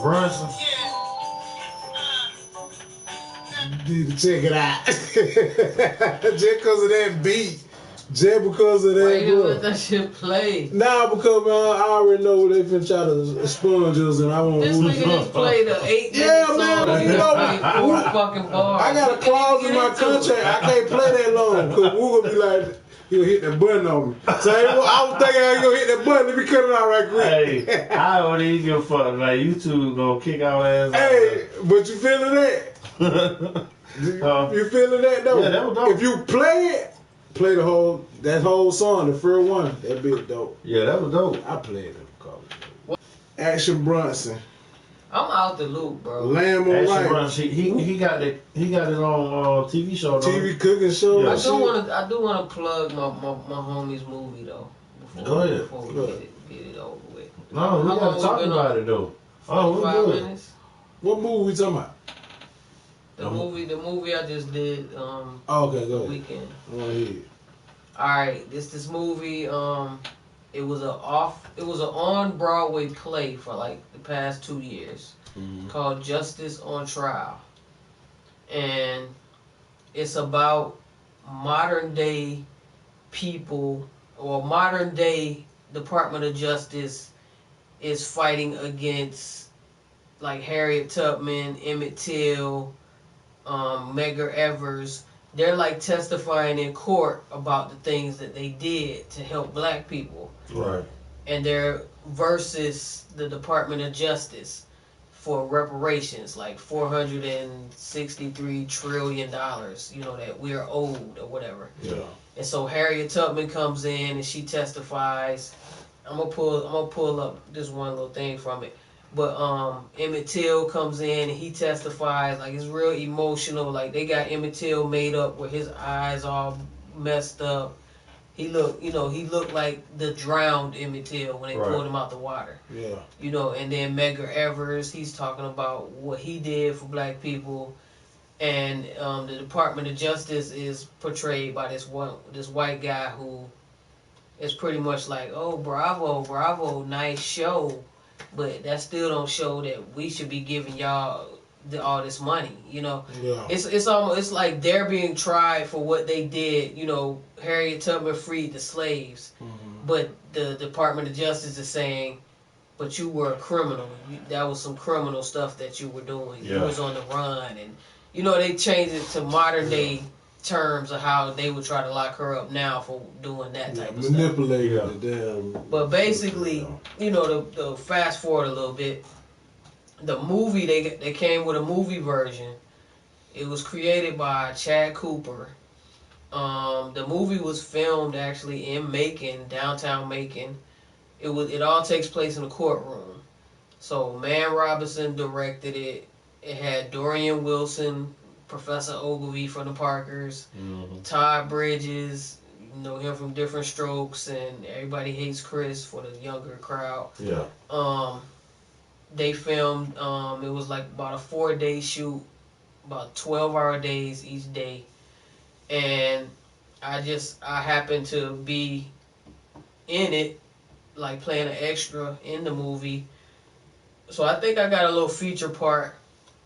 Brunson. Need to check it out. Just because of that beat. Just because of Why that, you bro. let that shit play? Nah, because man, I already know they finna try to sponge us, and I want This to. nigga just played the 8 minute Yeah, song. man, and you know, played 4 fucking bars. I got a clause in my contract. I can't play that long because we're gonna be like, he'll hit that button on me. So I was thinking I was gonna hit that button. Let me cut it out right quick. Hey, I don't even give a fuck. Like, YouTube gonna kick our ass Hey, but you feeling that? out. You feeling that though? Yeah, that was dope. If you play the whole song, the first one, that bit dope. Yeah, that was dope. I played it. Action Bronson, I'm out the loop, bro. Lamb on Action Life, Bronson, he got his own TV show. Though. TV cooking show. Yeah. I do wanna plug my homie's movie though. Go ahead. Before we get it over with. No, we How gotta long talk we been about on? it though. Oh, we're 5 good. minutes. What movie we talking about? The movie I just did Oh, okay, the go ahead. weekend. Go ahead. Alright, this movie, it was an on Broadway play for like the past 2 years called Justice on Trial. And it's about modern day people, or modern day Department of Justice is fighting against like Harriet Tubman, Emmett Till, Medgar Evers. They're like testifying in court about the things that they did to help black people. Right. And they're versus the Department of Justice for reparations, like $463 trillion, that we're owed or whatever. Yeah. And so Harriet Tubman comes in and she testifies. I'm gonna pull up this one little thing from it. But Emmett Till comes in and he testifies, like it's real emotional. Like they got Emmett Till made up with his eyes all messed up. He looked like the drowned Emmett Till when they pulled him out the water. Yeah. And then Medgar Evers, he's talking about what he did for black people. And the Department of Justice is portrayed by this white guy who is pretty much like, oh, bravo, nice show. But that still don't show that we should be giving y'all all this money, Yeah. It's like they're being tried for what they did. Harriet Tubman freed the slaves, but the Department of Justice is saying, but you were a criminal. That was some criminal stuff that you were doing. Yeah. You was on the run, and they changed it to modern day terms of how they would try to lock her up now for doing that type of stuff. Manipulate the damn. But basically, the fast forward a little bit, the movie they came with a movie version. It was created by Chad Cooper. The movie was filmed actually in Macon, downtown Macon. It all takes place in a courtroom. So Man Robinson directed it. It had Dorian Wilson, Professor Ogilvy from the Parkers, Todd Bridges, him from Different Strokes, and Everybody Hates Chris for the younger crowd. Yeah. They filmed, it was like about a 4-day shoot, about 12-hour days each day. And I happened to be in it, like playing an extra in the movie. So I think I got a little feature part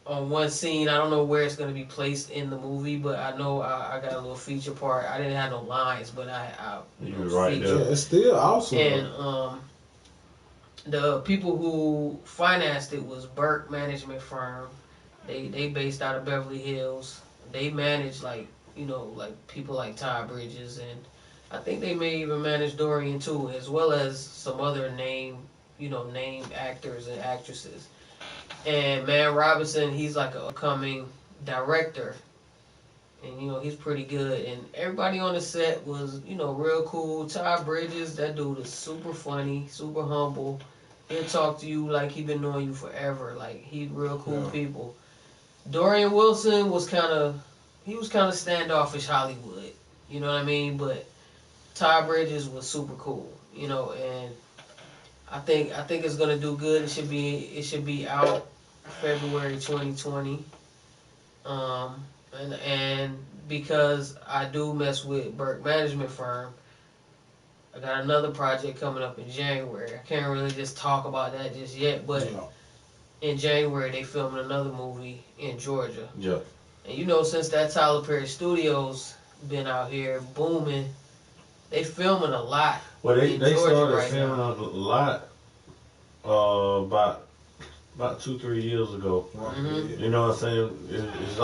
on one scene. I don't know where it's going to be placed in the movie, but I know I got a little feature part. I didn't have no lines, but I You was right Yeah, there. it's still awesome. And the people who financed it was Burke Management Firm. They based out of Beverly Hills. They manage like people like Todd Bridges, and I think they may even manage Dorian too, as well as some other named actors and actresses. And Man Robinson, he's like a upcoming director, and he's pretty good. And everybody on the set was real cool. Todd Bridges, that dude is super funny, super humble. He'll talk to you like he been knowing you forever. Like he real cool people. Dorian Wilson was kind of standoffish Hollywood. You know what I mean? But Todd Bridges was super cool. And I think it's gonna do good. It should be out February 2020. And because I do mess with Burke Management Firm, I got another project coming up in January. I can't really just talk about that just yet, but in January they filming another movie in Georgia. Yeah. And since that Tyler Perry Studios been out here booming, they filming a lot. Well, they Georgia started right filming now. a lot about 2-3 years ago. Mhm. You know what I'm saying? It's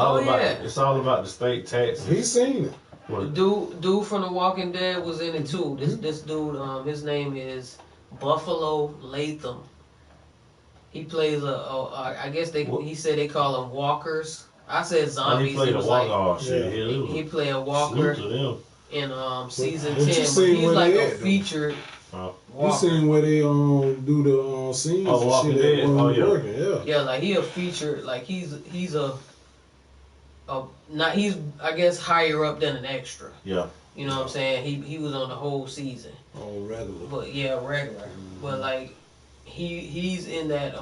all about the state taxes. He seen it. What? Dude from The Walking Dead was in it too. This dude, his name is Buffalo Latham. He plays I guess he said they call them walkers. I said zombies. He played a walker. Oh, shit. Yeah. He played a walker Salute to them. in season But you 10. seen But he's where like they a at, though? featured You walker. seen where they do the scenes Oh, and Walking shit Dead. that Oh, yeah. working, yeah. Yeah, like he a featured, like he's not, he's I guess higher up than an extra. Yeah. You know what I'm saying? He was on the whole season. Oh, regular. But yeah, regular. But like he's in that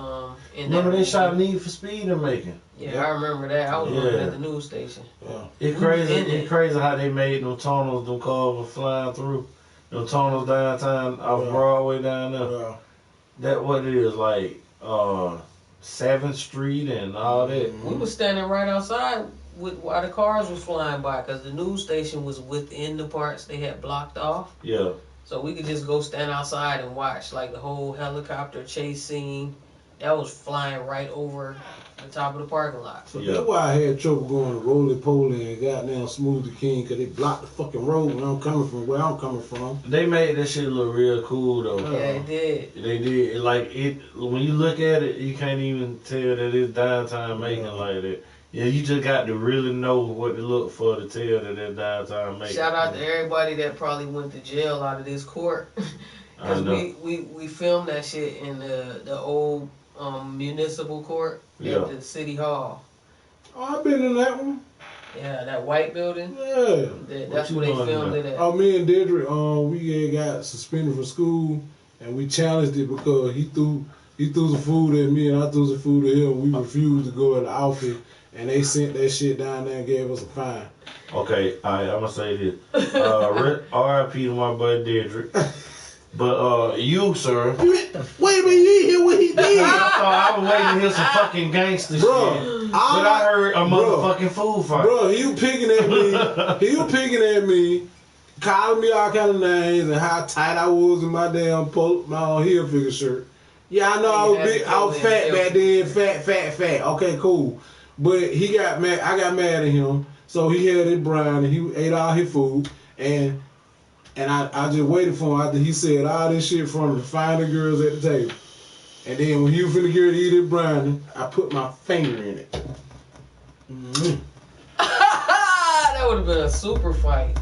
Remember they movie. shot Need for Speed in Macon? Yeah, I remember that. I was working at the news station. Yeah. It's We was crazy. in It's it. crazy how they made them tunnels, them cars were flying through. Them tunnels downtown off Broadway down there. Yeah. That what it is like 7th Street and all that. We was standing right outside while the cars was flying by because the news station was within the parts they had blocked off. Yeah. So we could just go stand outside and watch like the whole helicopter chase scene. That was flying right over the top of the parking lot. So Yeah. that's why I had trouble going to Roly Poly and goddamn Smoothie King because they blocked the fucking road when I'm coming from where I'm coming from. They made that shit look real cool though. Yeah, it did. They did. Like it when you look at it, you can't even tell that it's downtown Macon like that. Yeah, you just got to really know what to look for to tell that it's downtown Macon. Shout out to everybody that probably went to jail out of this court. I Because know. we filmed that shit in the old municipal court Yeah. at the city hall. Oh, I've been in that one. Yeah, that white building. Yeah. That's you where they doing filmed there? it at. Oh, me and Dedrick, we had got suspended from school and we challenged it because he threw some food at me and I threw some food at him. We refused to go in the office and they sent that shit down there and gave us a fine. Okay, alright, I'm gonna say this. R.I.P. to my buddy Dedrick. But you, sir. Wait a minute, you didn't hear what he did? I thought I was waiting to hear some fucking gangster shit. Bro, But I heard a motherfucking food fight. Bro, he was picking at me. Calling me all kind of names and how tight I was in my damn my heel figure shirt. Yeah, I know I was big, I was fat back then, fat. Okay, cool. But he got mad. I got mad at him, so he had it brown and he ate all his food and I just waited for him after he said all this shit from the finer girls at the table. And then when he was finna get ready to eat it brownie, I put my finger in it. Mm-hmm. That would have been a super fight.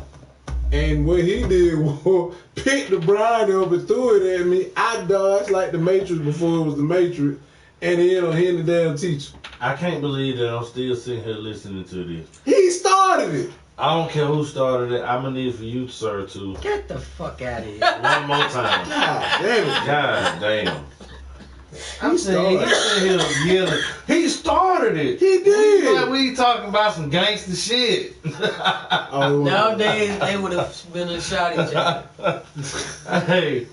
And what he did was pick the brownie up and threw it at me. I dodged like the Matrix before it was the Matrix, and then on him the damn teacher. I can't believe that I'm still sitting here listening to this. He started it. I don't care who started it. I'm gonna need for you, sir, to Get the fuck out of here. one more time. God damn it. God damn. I'm He saying started he's sitting here yelling. He started it. He did. Like we talking about some gangster shit. Oh, Nowadays, they would have been and shot each other. Hey,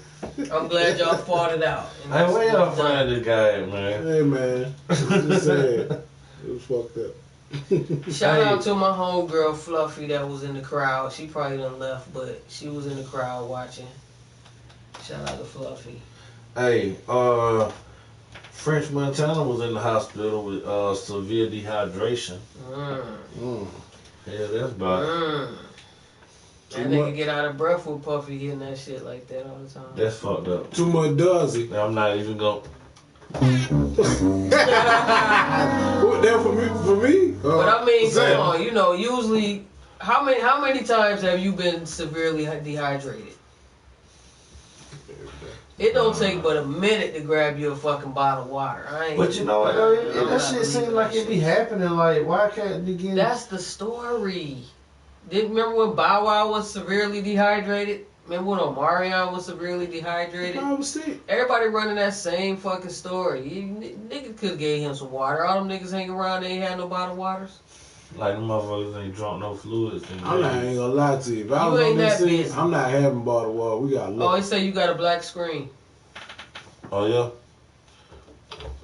I'm glad y'all fought it out. And hey, where y'all it's done. find this guy at, man? Hey, man. Just sad. It was fucked up. Shout Hey. out to my homegirl Fluffy that was in the crowd. She probably done left, but she was in the crowd watching. Shout out to Fluffy. Hey, French Montana was in the hospital with severe dehydration. Mm. Yeah, that's about it. That nigga get out of breath with Puffy hitting that shit like that all the time. That's fucked up. Too much does he? I'm not even going. That for me? But I mean, Sam. come on, you know, usually, how many times have you been severely dehydrated? It don't take but a minute to grab you a fucking bottle of water. I ain't. But you know what, though? That shit seems like it be happening. Like, why can't they get... That's the story. Remember when Bow Wow was severely dehydrated? Remember when Omarion was severely dehydrated? I was sick. Everybody running that same fucking story. Niggas could have gave him some water. All them niggas hanging around, they ain't had no bottled waters. Like, them motherfuckers ain't drunk no fluids. I'm not even gonna lie to you. If I You was ain't on this that scene, busy. I'm not having bottled water. We got Oh, luck. they say you got a black screen. Oh, yeah?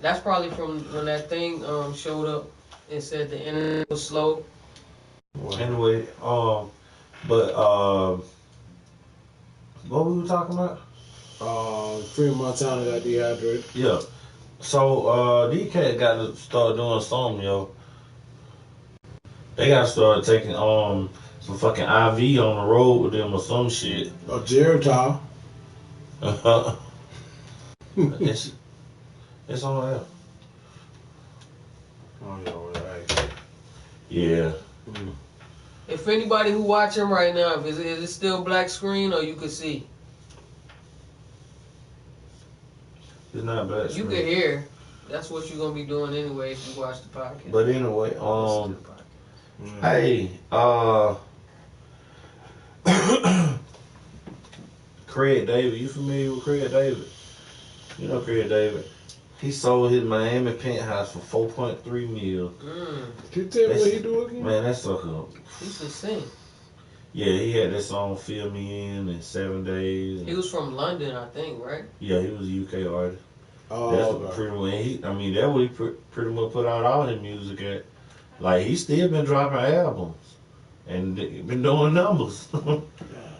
That's probably from when that thing showed up. It said the internet was slow. Anyway, what we were talking about? French Montana got dehydrated. Yeah. So, these cats got to start doing something, yo. They got to start taking, some fucking IV on the road with them or some shit. Or Geritol. It's on there. Oh, yeah, right. Yeah. Mm. If anybody who watching right now, is it still black screen or you could see? It's not bad. You can hear. That's what you're gonna be doing anyway if you watch the podcast. But anyway, Mm. hey, Craig David, you familiar with Craig David? You know Craig David. He sold his Miami penthouse for $4.3 million. Can you tell me what he do again? Man, that sucker. He should sing. Yeah, he had that song "Fill Me In" 7 days. He was from London, I think, right? Yeah, he was a UK artist. Oh, That's okay. pretty much. That's what he pretty much put out all his music at. Like he still been dropping albums and been doing numbers.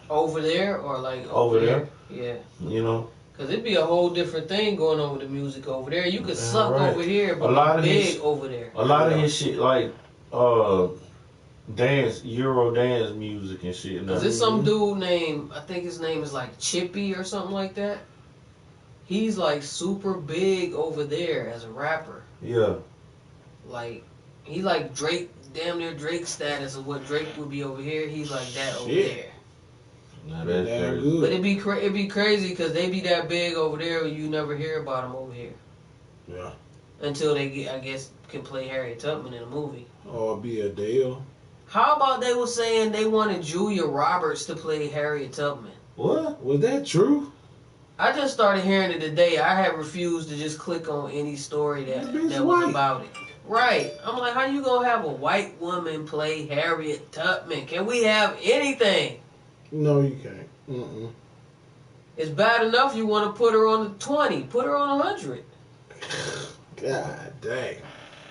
Over there or like Over there? Yeah. You know. Cause it'd be a whole different thing going on with the music over there. You could suck right. over here, but A lot of big his- over there. A lot of his shit like dance, Euro dance music and shit. Cause there's some dude named, I think his name is like Chippy or something like that. He's like super big over there as a rapper. Yeah. Like he like Drake, damn near Drake status of what Drake would be over here. He's like that over Shit. there. Nah, that's Damn crazy. good. But it'd be crazy because they be that big over there, you never hear about them over here Yeah. until they get, I guess, can play Harriet Tubman in a movie. Or be Adele. How about they were saying they wanted Julia Roberts to play Harriet Tubman? What? Was that true? I just started hearing it today. I had refused to just click on any story that That bitch was white. about it. Right. I'm like, how you gonna have a white woman play Harriet Tubman? Can we have anything? No, you can't. Mm-mm. It's bad enough you want to put her on the 20. Put her on 100. God dang.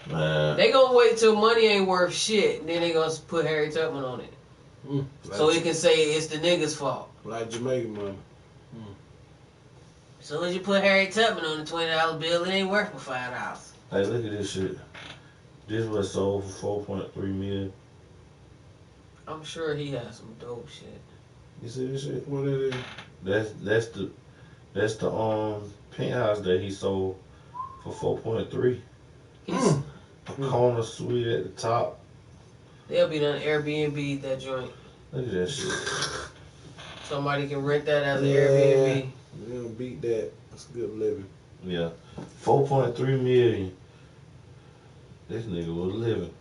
Man. They gonna wait till money ain't worth shit, and then they gonna put Harriet Tubman on it. Mm. So he can say it's the niggas' fault. Like Jamaican money. As soon as you put Harriet Tubman on the $20 bill, it ain't worth but $5. Hey, look at this shit. This was sold for $4.3 million. I'm sure he has some dope shit. You see this shit? What it is? That's the penthouse that he sold for 4.3. He's A corner suite at the top. they'll be done Airbnb that joint. Look at that shit. Somebody can rent that as an Yeah. Airbnb. We don't beat that. That's good living. Yeah, 4.3 million. This nigga was living.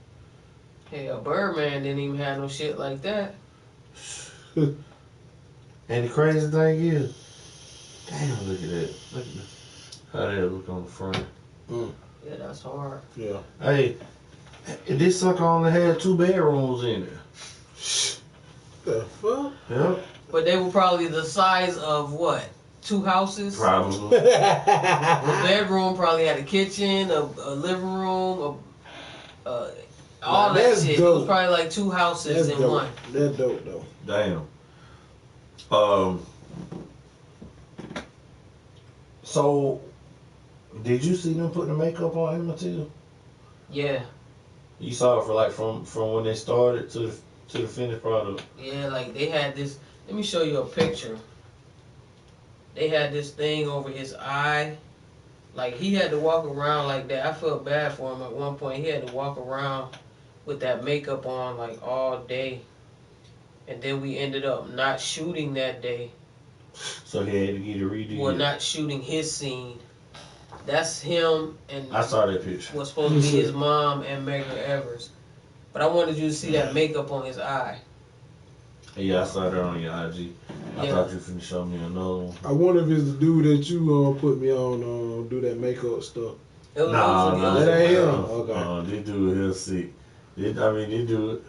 Hell, Birdman didn't even have no shit like that. And the crazy thing is, damn, look at that. Look at how that look on the front. Yeah, that's hard. Yeah. Hey, this sucker only had 2 bedrooms in it. The fuck? Yep, But they were probably the size of what? 2 houses? probably. The bedroom probably had a kitchen, a living room, all Now, that that's shit. It was dope. probably like 2 houses That's in dope. one. That's dope though. Damn. So, did you see them putting the makeup on him, Matilda? Yeah. You saw it for like from when they started to the finished product. Yeah, like they had this. Let me show you a picture. They had this thing over his eye. Like he had to walk around like that. I felt bad for him at one point. He had to walk around with that makeup on like all day. And then we ended up not shooting that day. So he had to get it redid. Well, not shooting his scene. That's him and I saw that picture. was supposed to be his mom and Medgar Evers. But I wanted you to see that makeup on his eye. Yeah, I saw that on your IG. I Yeah. thought you finna show me another one. I wonder if it's the dude that you put me on do that makeup stuff. It was Nah, it nah, was- That ain't him. nah. Okay. This dude here sick. This dude.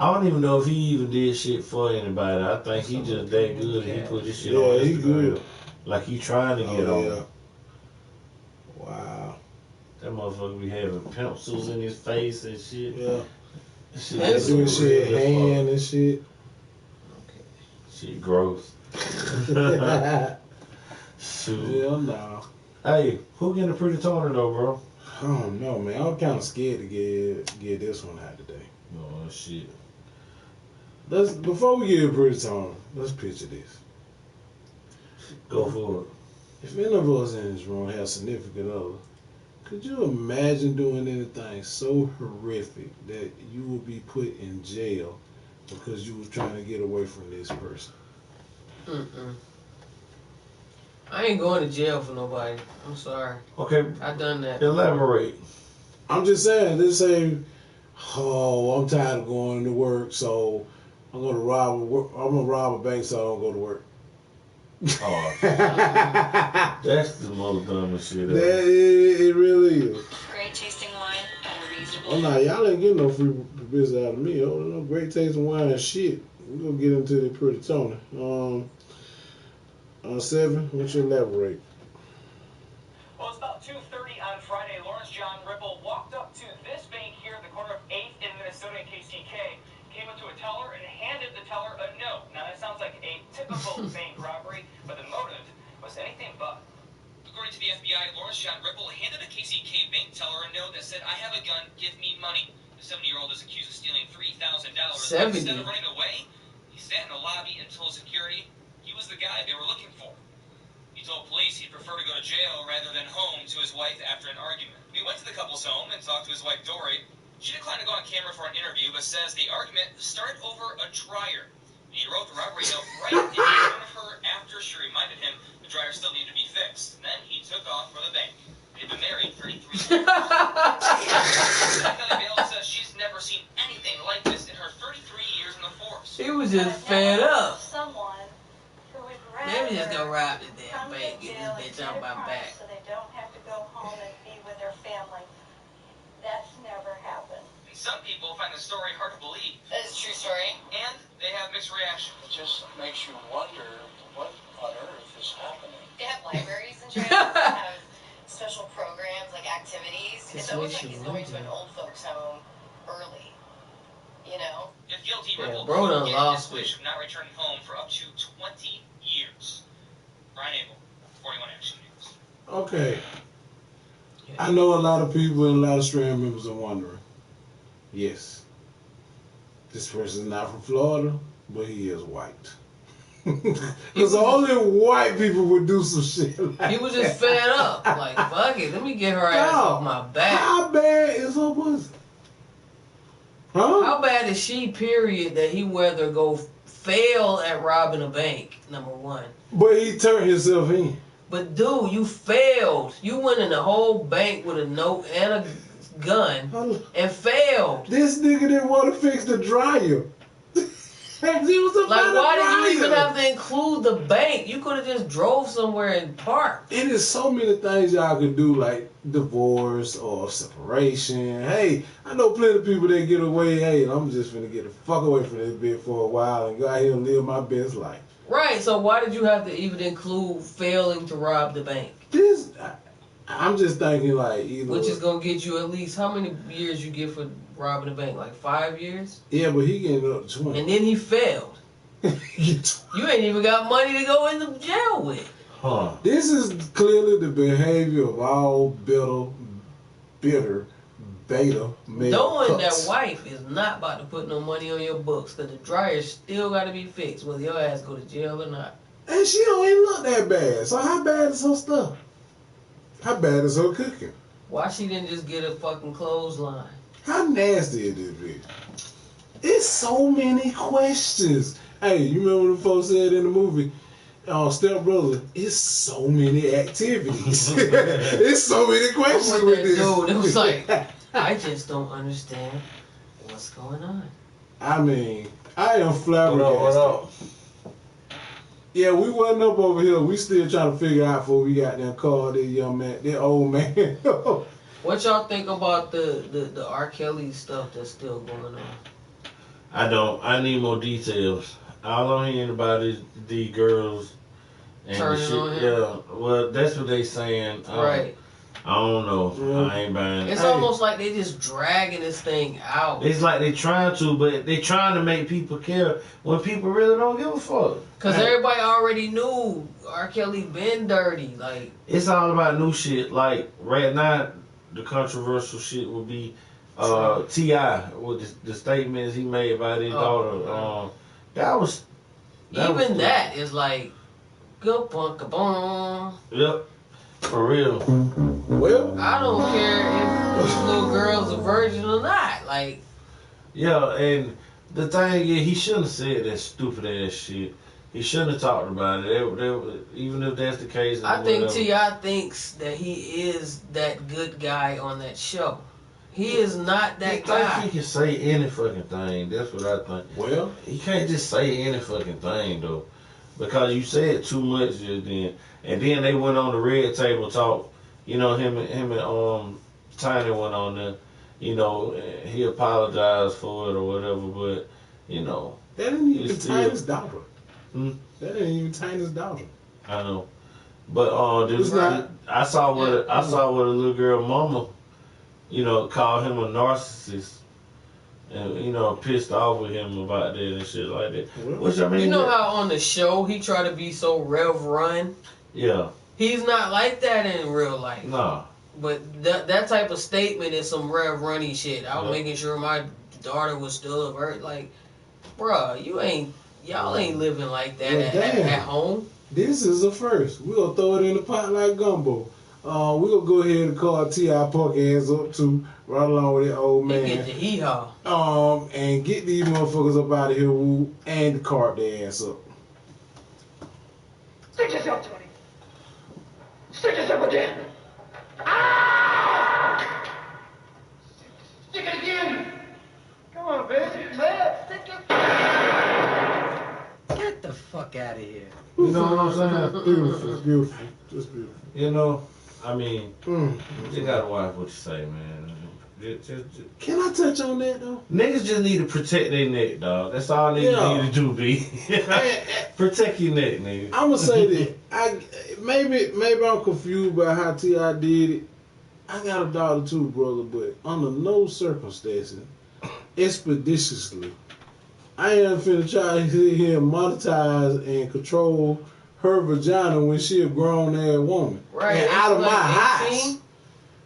I don't even know if he even did shit for anybody. I think he just that good and he put this shit on Yeah, Instagram. he good. Like he trying to get on. Yeah. Wow. That motherfucker be having pencils in his face and shit. Yeah. Shit, That's Do look shit, real as hand and shit. fuck. Shit gross. Yeah, Shoot. no. Hey, who getting a pretty toner though, bro? I don't know, man. I'm kind of scared to get this one out today. Oh shit. Before we get pretty Tony, let's picture this. Go for it. If any of us in this room have significant other, could you imagine doing anything so horrific that you would be put in jail because you was trying to get away from this person? I ain't going to jail for nobody. I'm sorry. Okay. I done that. Elaborate. I'm just saying, let's say, oh, I'm tired of going to work, so I'm gonna rob a bank, so I don't go to work. Oh, that's the most dumbest shit ever. It really is. Great tasting wine at a reasonable. Oh, nah, y'all ain't getting no free business out of me. Oh, no great tasting wine and shit. We're gonna get into the pretty Tony. 7, what's your elaborate? Well, it's about 2:30 on Friday. Lawrence John Ripple walked up to this bank here at the corner of 8th in Minnesota and KCK, came up to a teller and handed the teller a note. Now, that sounds like a typical bank robbery, but the motive was anything but. According to the FBI, Lawrence John Ripple handed a KCK bank teller a note that said, "I have a gun, give me money." The 70-year-old is accused of stealing $3,000. Instead of running away, he sat in the lobby and told security he was the guy they were looking for. He told police he'd prefer to go to jail rather than home to his wife after an argument. He went to the couple's home and talked to his wife, Dory. She declined to go on camera for an interview, but says the argument started over a dryer. He wrote the robbery note right in front of her after she reminded him the dryer still needed to be fixed. Then he took off for the bank. They'd been married 33 years. Kelly Bale says she's never seen anything like this in her 33 years in the force. He was just fed up. Someone who would Maybe just rather go rob the damn come bank, to get jail this and bitch off get a my crime back. so they don't have to go home and be with their family. That's never happened. And some people find the story hard to believe. That is a true story. And they have mixed reactions. It just makes you wonder what on earth is happening. They have libraries in jail. They have special programs like activities. Just It's almost makes like you he's going to wonder. an old folks home early. You know? If guilty, Yeah, Ripple bro done could get lost his wish it. of not returning home for up to 20 years. Brian Abel, 41 Action News. Okay. I know a lot of people and a lot of Strand members are wondering. Yes. This person's not from Florida, but he is white. Because only white people would do some shit like He was just fed up. Like, fuck it, let me get her ass off my back. How bad is her pussy? Huh? How bad is she, period, that he whether go fail at robbing a bank, number one. But he turned himself in. But dude, you failed. You went in the whole bank with a note and a gun and failed. This nigga didn't want to fix the dryer. He was about Like, why to did you even dryer. have to include the bank? You could have just drove somewhere and parked. It is so many things y'all could do, like divorce or separation. Hey, I know plenty of people that get away. Hey, I'm just finna get the fuck away from this bitch for a while and go out here and live my best life. Right, so why did you have to even include failing to rob the bank? I'm just thinking like either. Which is going to get you at least, how many years you get for robbing the bank? Like 5 years? Yeah, but he getting up to 20. And then he failed. You ain't even got money to go into jail with. Huh. This is clearly the behavior of all bitter beta male Knowing cucks. that wife is not about to put no money on your books because the dryer still got to be fixed whether your ass go to jail or not. And she don't even look that bad. So how bad is her stuff? How bad is her cooking? Why she didn't just get a fucking clothesline? How nasty is this bitch? It's so many questions. Hey, you remember when the folks said in the movie, Step Brother, it's so many activities. It's so many questions I'm with with this. that dude. It was like, I just don't understand what's going on. I mean, I am flabbergasted. What up? Yeah, we wasn't up over here. We still trying to figure out before we got them called that young man, that old man. What y'all think about the R. Kelly stuff that's still going on? I don't. I need more details. All I'm hearing about is the girls and Turning the shit. on him? Yeah, well, that's what they saying. Right. I don't know. Yeah. I ain't buying it. It's almost like they just dragging this thing out. It's like they trying to, but they trying to make people care when people really don't give a fuck. Because everybody already knew R. Kelly been dirty. Like, It's all about new shit. Like right now, the controversial shit will be T.I. with the statements he made about his daughter. That was that is like Ka-boom. Yep, for real. Well, I don't care if this little girl's a virgin or not. Like, yeah, and the thing is, he shouldn't have said that stupid ass shit. He shouldn't have talked about it. Even if that's the case. I think T.I. thinks that he is that good guy on that show. He is not that guy. I think he can say any fucking thing. That's what I think. Well, he can't just say any fucking thing though, because you said too much just then. And then they went on the red table talk. You know, him and Tiny went on there. You know, he apologized for it or whatever, but you know, that ain't even Tiny's daughter. Hmm? That ain't even Tiny's daughter. I know, but I saw what a little girl mama, you know, called him a narcissist, and you know, pissed off with him about that and shit like that. Which I mean, you know how on the show he tried to be so Rev. Yeah. He's not like that in real life. Nah. But that type of statement is some Rev Runny shit. I was making sure my daughter was still a virgin. Like, bruh, y'all ain't living like that at home. This is a first. We're going to throw it in the pot like gumbo. We're going to go ahead and call T.I. Punk ass up too, right along with that old man. And get the hee-haw. And get these motherfuckers up out of here, woo, and carve their ass up. Stick yourself, Tony. Stick yourself again. Ah! Stick it again. Come on, baby. Man, stick it. Get the fuck out of here. You know what I'm saying? Beautiful. Just beautiful. You know, I mean, you gotta watch what you say, man. Can I touch on that though? Niggas just need to protect their neck, dog. That's all niggas need to do, B. Protect your neck, nigga. I'm gonna say that maybe I'm confused by how T.I. did it. I got a daughter too, brother, but under no circumstances, expeditiously, I am finna try to sit here and monetize and control her vagina when she a grown ass woman. Right. And out of like my house.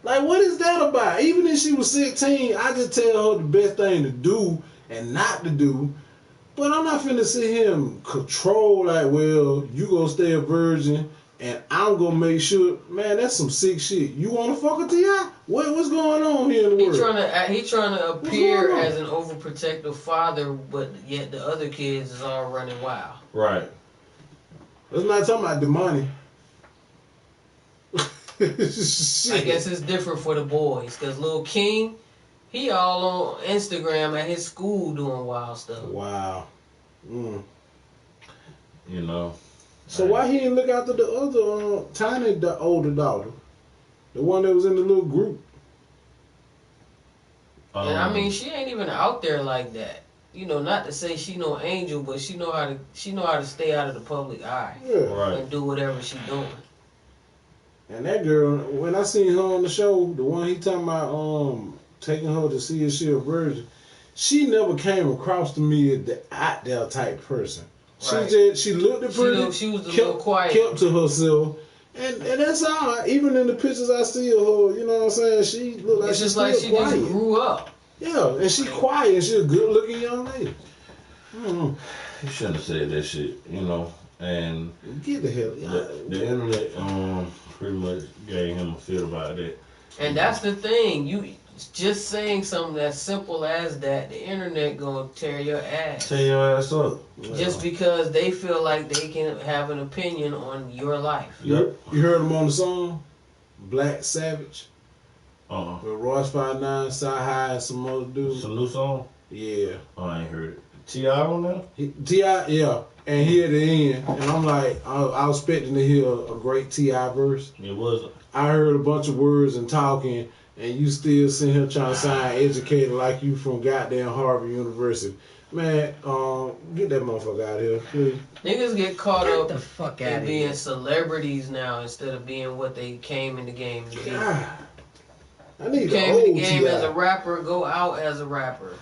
Like, what is that about? Even if she was 16, I just tell her the best thing to do and not to do. But I'm not finna sit here and control, like, well, you gonna stay a virgin and I'm gonna make sure. Man, that's some sick shit. You wanna fuck a T.I.? What's going on here in the world? He trying to appear as an overprotective father, but yet the other kids is all running wild. Right. Let's not talking about the money. I guess it's different for the boys, because Lil King, he all on Instagram at his school doing wild stuff. Wow. You know. So why he didn't look after the other Tiny, the older daughter, the one that was in the little group? And I mean, she ain't even out there like that. You know, not to say she no angel, but she know how to stay out of the public eye. Yeah. Right. And do whatever she doing. And that girl, when I seen her on the show, the one he talking about taking her to see if she a virgin, she never came across to me as the out there type person. Right. She looked at pretty. She was a little quiet. Kept to herself. And that's all. Even in the pictures I see of her, you know what I'm saying? She looked like she's still she quiet. just grew up. Yeah, and she quiet. She a good looking young lady. You shouldn't have said that shit, you know. And get the hell out. The internet pretty much gave him a feel about that. And that's the thing. You just saying something as simple as that, the internet gonna tear your ass. Tear your ass up. Just because they feel like they can have an opinion on your life. Yep. You heard him on the song Black Savage? With Royce 5'9", Sci High, and some other dudes. Some new song? Yeah. Oh, I ain't heard it. T.I. on there? T.I., yeah. And he at the end, and I'm like, I was expecting to hear a great T.I. verse. It wasn't. I heard a bunch of words and talking, and you still sitting here trying to sound educated like you from goddamn Harvard University. Man, get that motherfucker out of here, please. Niggas get caught up the fuck out in of being here. celebrities now instead of being what they came in the game to be. God. I need you the came old in the game T.I. as a rapper, go out as a rapper.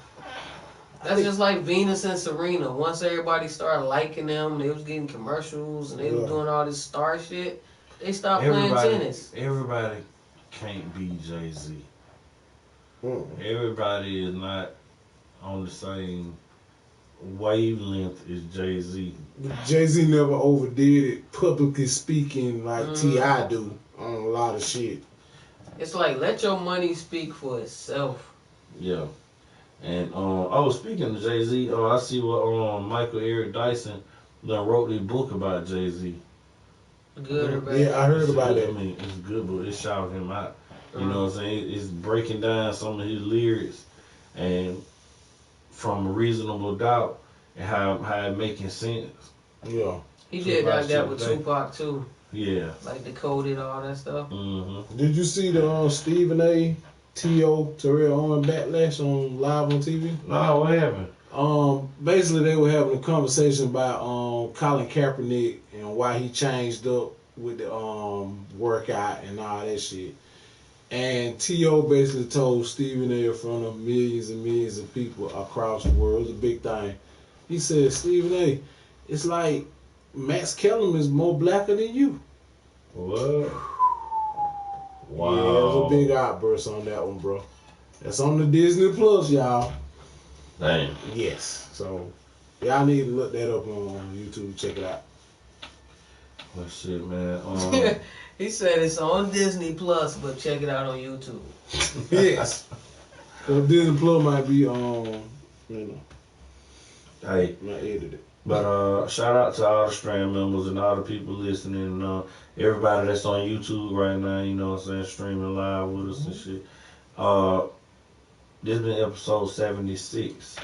That's just like Venus and Serena. Once everybody started liking them, they was getting commercials and they was doing all this star shit, they stopped playing tennis. Everybody can't be Jay-Z. Everybody is not on the same wavelength as Jay-Z. Jay-Z never overdid it, publicly speaking, like T.I. do on a lot of shit. It's like, let your money speak for itself. Yeah. And speaking of Jay-Z, I see what Michael Eric Dyson wrote a book about Jay-Z. Good or bad? Yeah, I heard about that. I mean, it's good, but it shouted him out. You know what I'm saying? It's breaking down some of his lyrics and from a reasonable doubt and how it making sense. Yeah. He did like that with Tupac too. Yeah. Like decoded all that stuff. Mm-hmm. Did you see the Stephen A. T.O. Terrell Owens backlash on live on TV? No, what happened? Basically they were having a conversation about Colin Kaepernick and why he changed up with the workout and all that shit. And T.O. basically told Stephen A. in front of millions and millions of people across the world, it was a big thing. He said, Stephen A., it's like Max Kellerman is more blacker than you. What? Wow. Yeah, it was a big outburst on that one, bro. That's on the Disney Plus, y'all. Damn. Yes. So, y'all need to look that up on YouTube. Check it out. Well, shit, man. He said it's on Disney Plus, but check it out on YouTube. Yes. So Disney Plus might be on, Hey. might edit it. But shout out to all the Strand members and all the people listening and everybody that's on YouTube right now, you know what I'm saying, streaming live with us and shit. This been episode 76.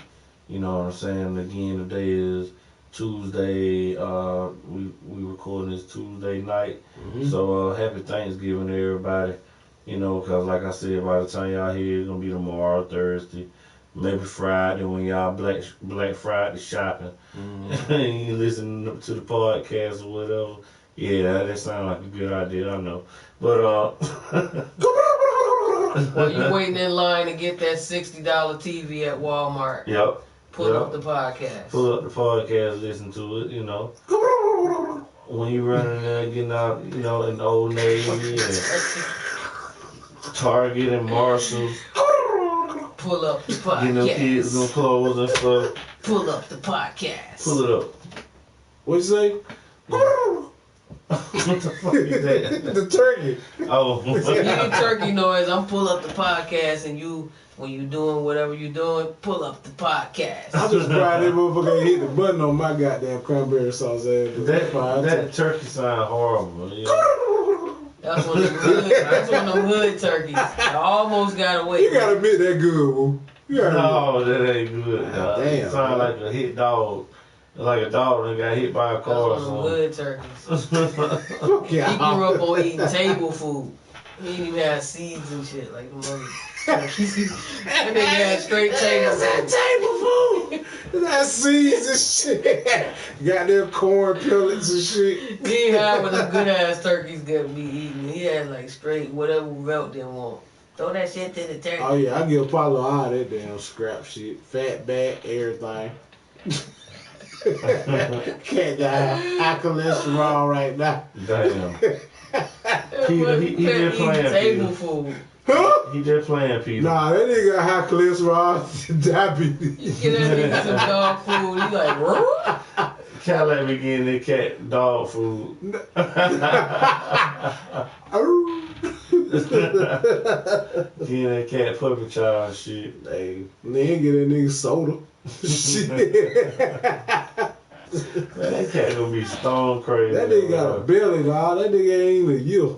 You know what I'm saying? Again, today is Tuesday. We recording this Tuesday night. So happy Thanksgiving to everybody. You know, because like I said, by the time y'all hear, it's going to be tomorrow, Thursday. Maybe Friday when y'all Black Friday shopping. And you listen to the podcast or whatever. Yeah, that sounds like a good idea, I know. But While you waiting in line to get that $60 TV at Walmart. Yep. Pull up the podcast. Pull up the podcast, listen to it, you know. When you running there, getting out, you know, in Old Navy and Target and Marshalls. Pull up the podcast. Getting them kids them clothes and stuff. Pull up the podcast. Pull it up. What'd you say? What the fuck is that? The turkey. Oh. You get turkey noise, I'm pull up the podcast, and you, when you doing whatever you doing, pull up the podcast. I'm just proud that motherfucker ain't hit the button on my goddamn cranberry sauce ass. That turkey sound horrible. You know? That's one of them hood turkeys. I almost got away. You gotta admit that good, boo. No, that ain't good. Damn. It sound like a hit dog. Like a dog that got hit by a car or something. That's one of them hood turkeys. He grew up on eating table food. He didn't even have seeds and shit like them other turkeys. That nigga had straight table food. That seeds and shit. Got them corn pellets and shit. He ain't had what them good ass turkeys gotta be eating. He had like straight whatever Relt didn't want. Throw that shit to the turkey. Oh yeah, I give Apollo all that damn scrap shit. Fat back, everything. Can't die. High cholesterol right now. Damn. Peter, he just playing table Peter. food. Huh? He just playing Peter. Nah, that nigga got high cholesterol, diabetes. You get that nigga some dog food, he like, "Roo?" Can't let me get in the cat dog food. Getting that cat puppy child shit. Hey, then get that nigga soda. Shit. Man, that cat gonna be stone crazy. That nigga got a belly, dog. That nigga ain't even a year.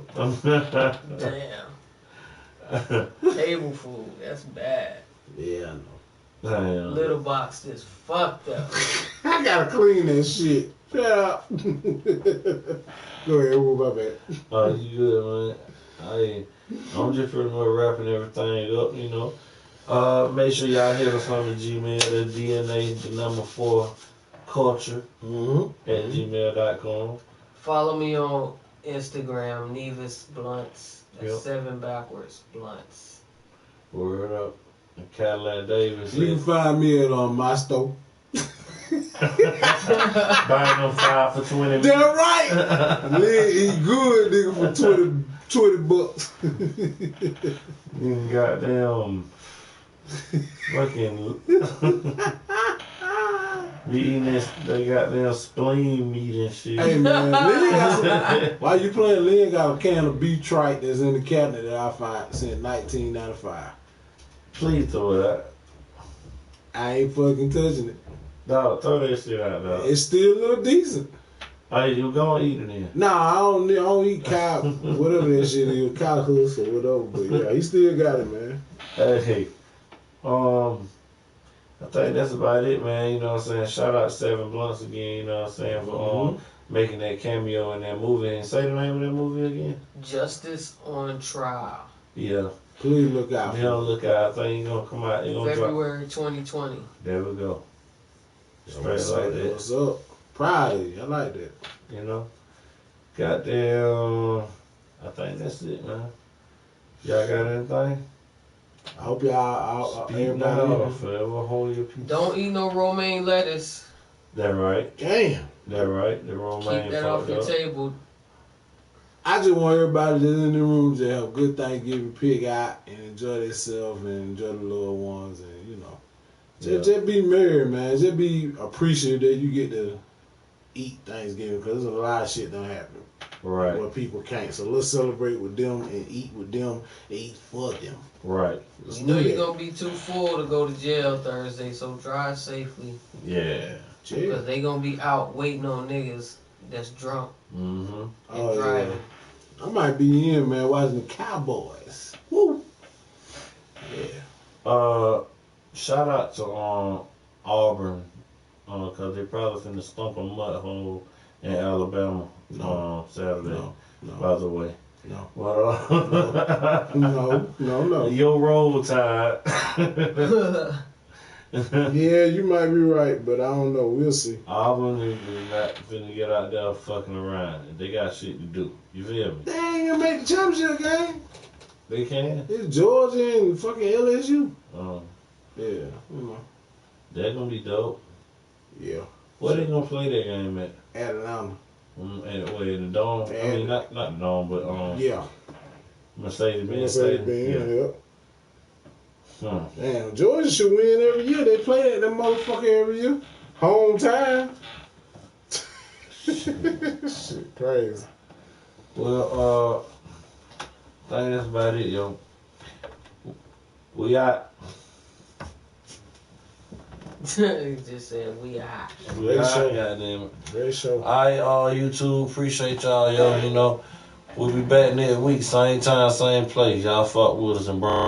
Damn. Table food, that's bad. Yeah, I know. Damn. Little box just fucked up. I gotta clean that shit. Shut up. Go ahead, move my back. Oh, you good, man? I'm just pretty much wrapping everything up, you know. Make sure y'all hit us on the Gmail, the DNA4Culture at gmail.com. Follow me on Instagram, Nevis Blunts. That's 7 backwards Blunts. Word up. And Cadillac Davis. You can find me at my store. Buying them 5 for 20. Damn right. He good, nigga, for 20 bucks. Goddamn Fucking be eating this, they got their spleen meat and shit. Hey man, Lynn got some, while you playing, Lynn got a can of beef trike that's in the cabinet that I found since 1995. Please throw it out. I ain't fucking touching it. Dog, throw that shit out, dog. It's still a little decent. Hey, you gonna eat it then? Nah, I don't eat cow, whatever that shit is, cow hooks or whatever. But yeah, he still got it, man. Hey, I think that's about it, man. You know what I'm saying? Shout out 7 Blunts again, you know what I'm saying, for making that cameo in that movie. And say the name of that movie again? Justice on Trial. Yeah. Please look out. You know, look out. I think he's gonna come out. February 2020. There we go. Straight What's like up? that. What's up? Proud of you. I like that. You know? Goddamn. I think that's it, man. Y'all got anything? I hope y'all, everybody. Forever hold your peace. Don't eat no romaine lettuce. That right. Damn. That right. The romaine. Keep that off your table. I just want everybody that's in the room to have a good Thanksgiving, pig out, and enjoy themselves and enjoy the loved ones, and you know, just be merry, man. Just be appreciative that you get to eat Thanksgiving, because there's a lot of shit that happen. Right. Where people can't. So let's celebrate with them and eat with them and eat for them. Right. You know you're going to be too full to go to jail Thursday, so drive safely. Yeah. Because they going to be out waiting on niggas that's drunk and driving. Yeah. I might be in, man, watching the Cowboys. Woo. Yeah. Shout out to Auburn, because they probably finna stump a mud hole in Alabama Saturday. No. By the way. No. Well, No. Your roll tide. Yeah, you might be right, but I don't know. We'll see. Auburn is not finna get out there fucking around. They got shit to do. You feel me? They ain't gonna make the championship game. They can? It's Georgia and fucking LSU. Yeah, you know. They're gonna be dope. Yeah. Where they gonna play that game at? Atlanta. In the Dome? I mean, not the Dome, but yeah. Mercedes-Benz. Yeah. Damn, Georgia should win every year. They play that motherfucker every year. Home time. Shit, crazy. Well, I think that's about it, yo. We out. He just said we out. We out, goddamn it. Great show. Alright, YouTube, appreciate y'all, yo. You know, we'll be back next week, same time, same place. Y'all fuck with us and burn.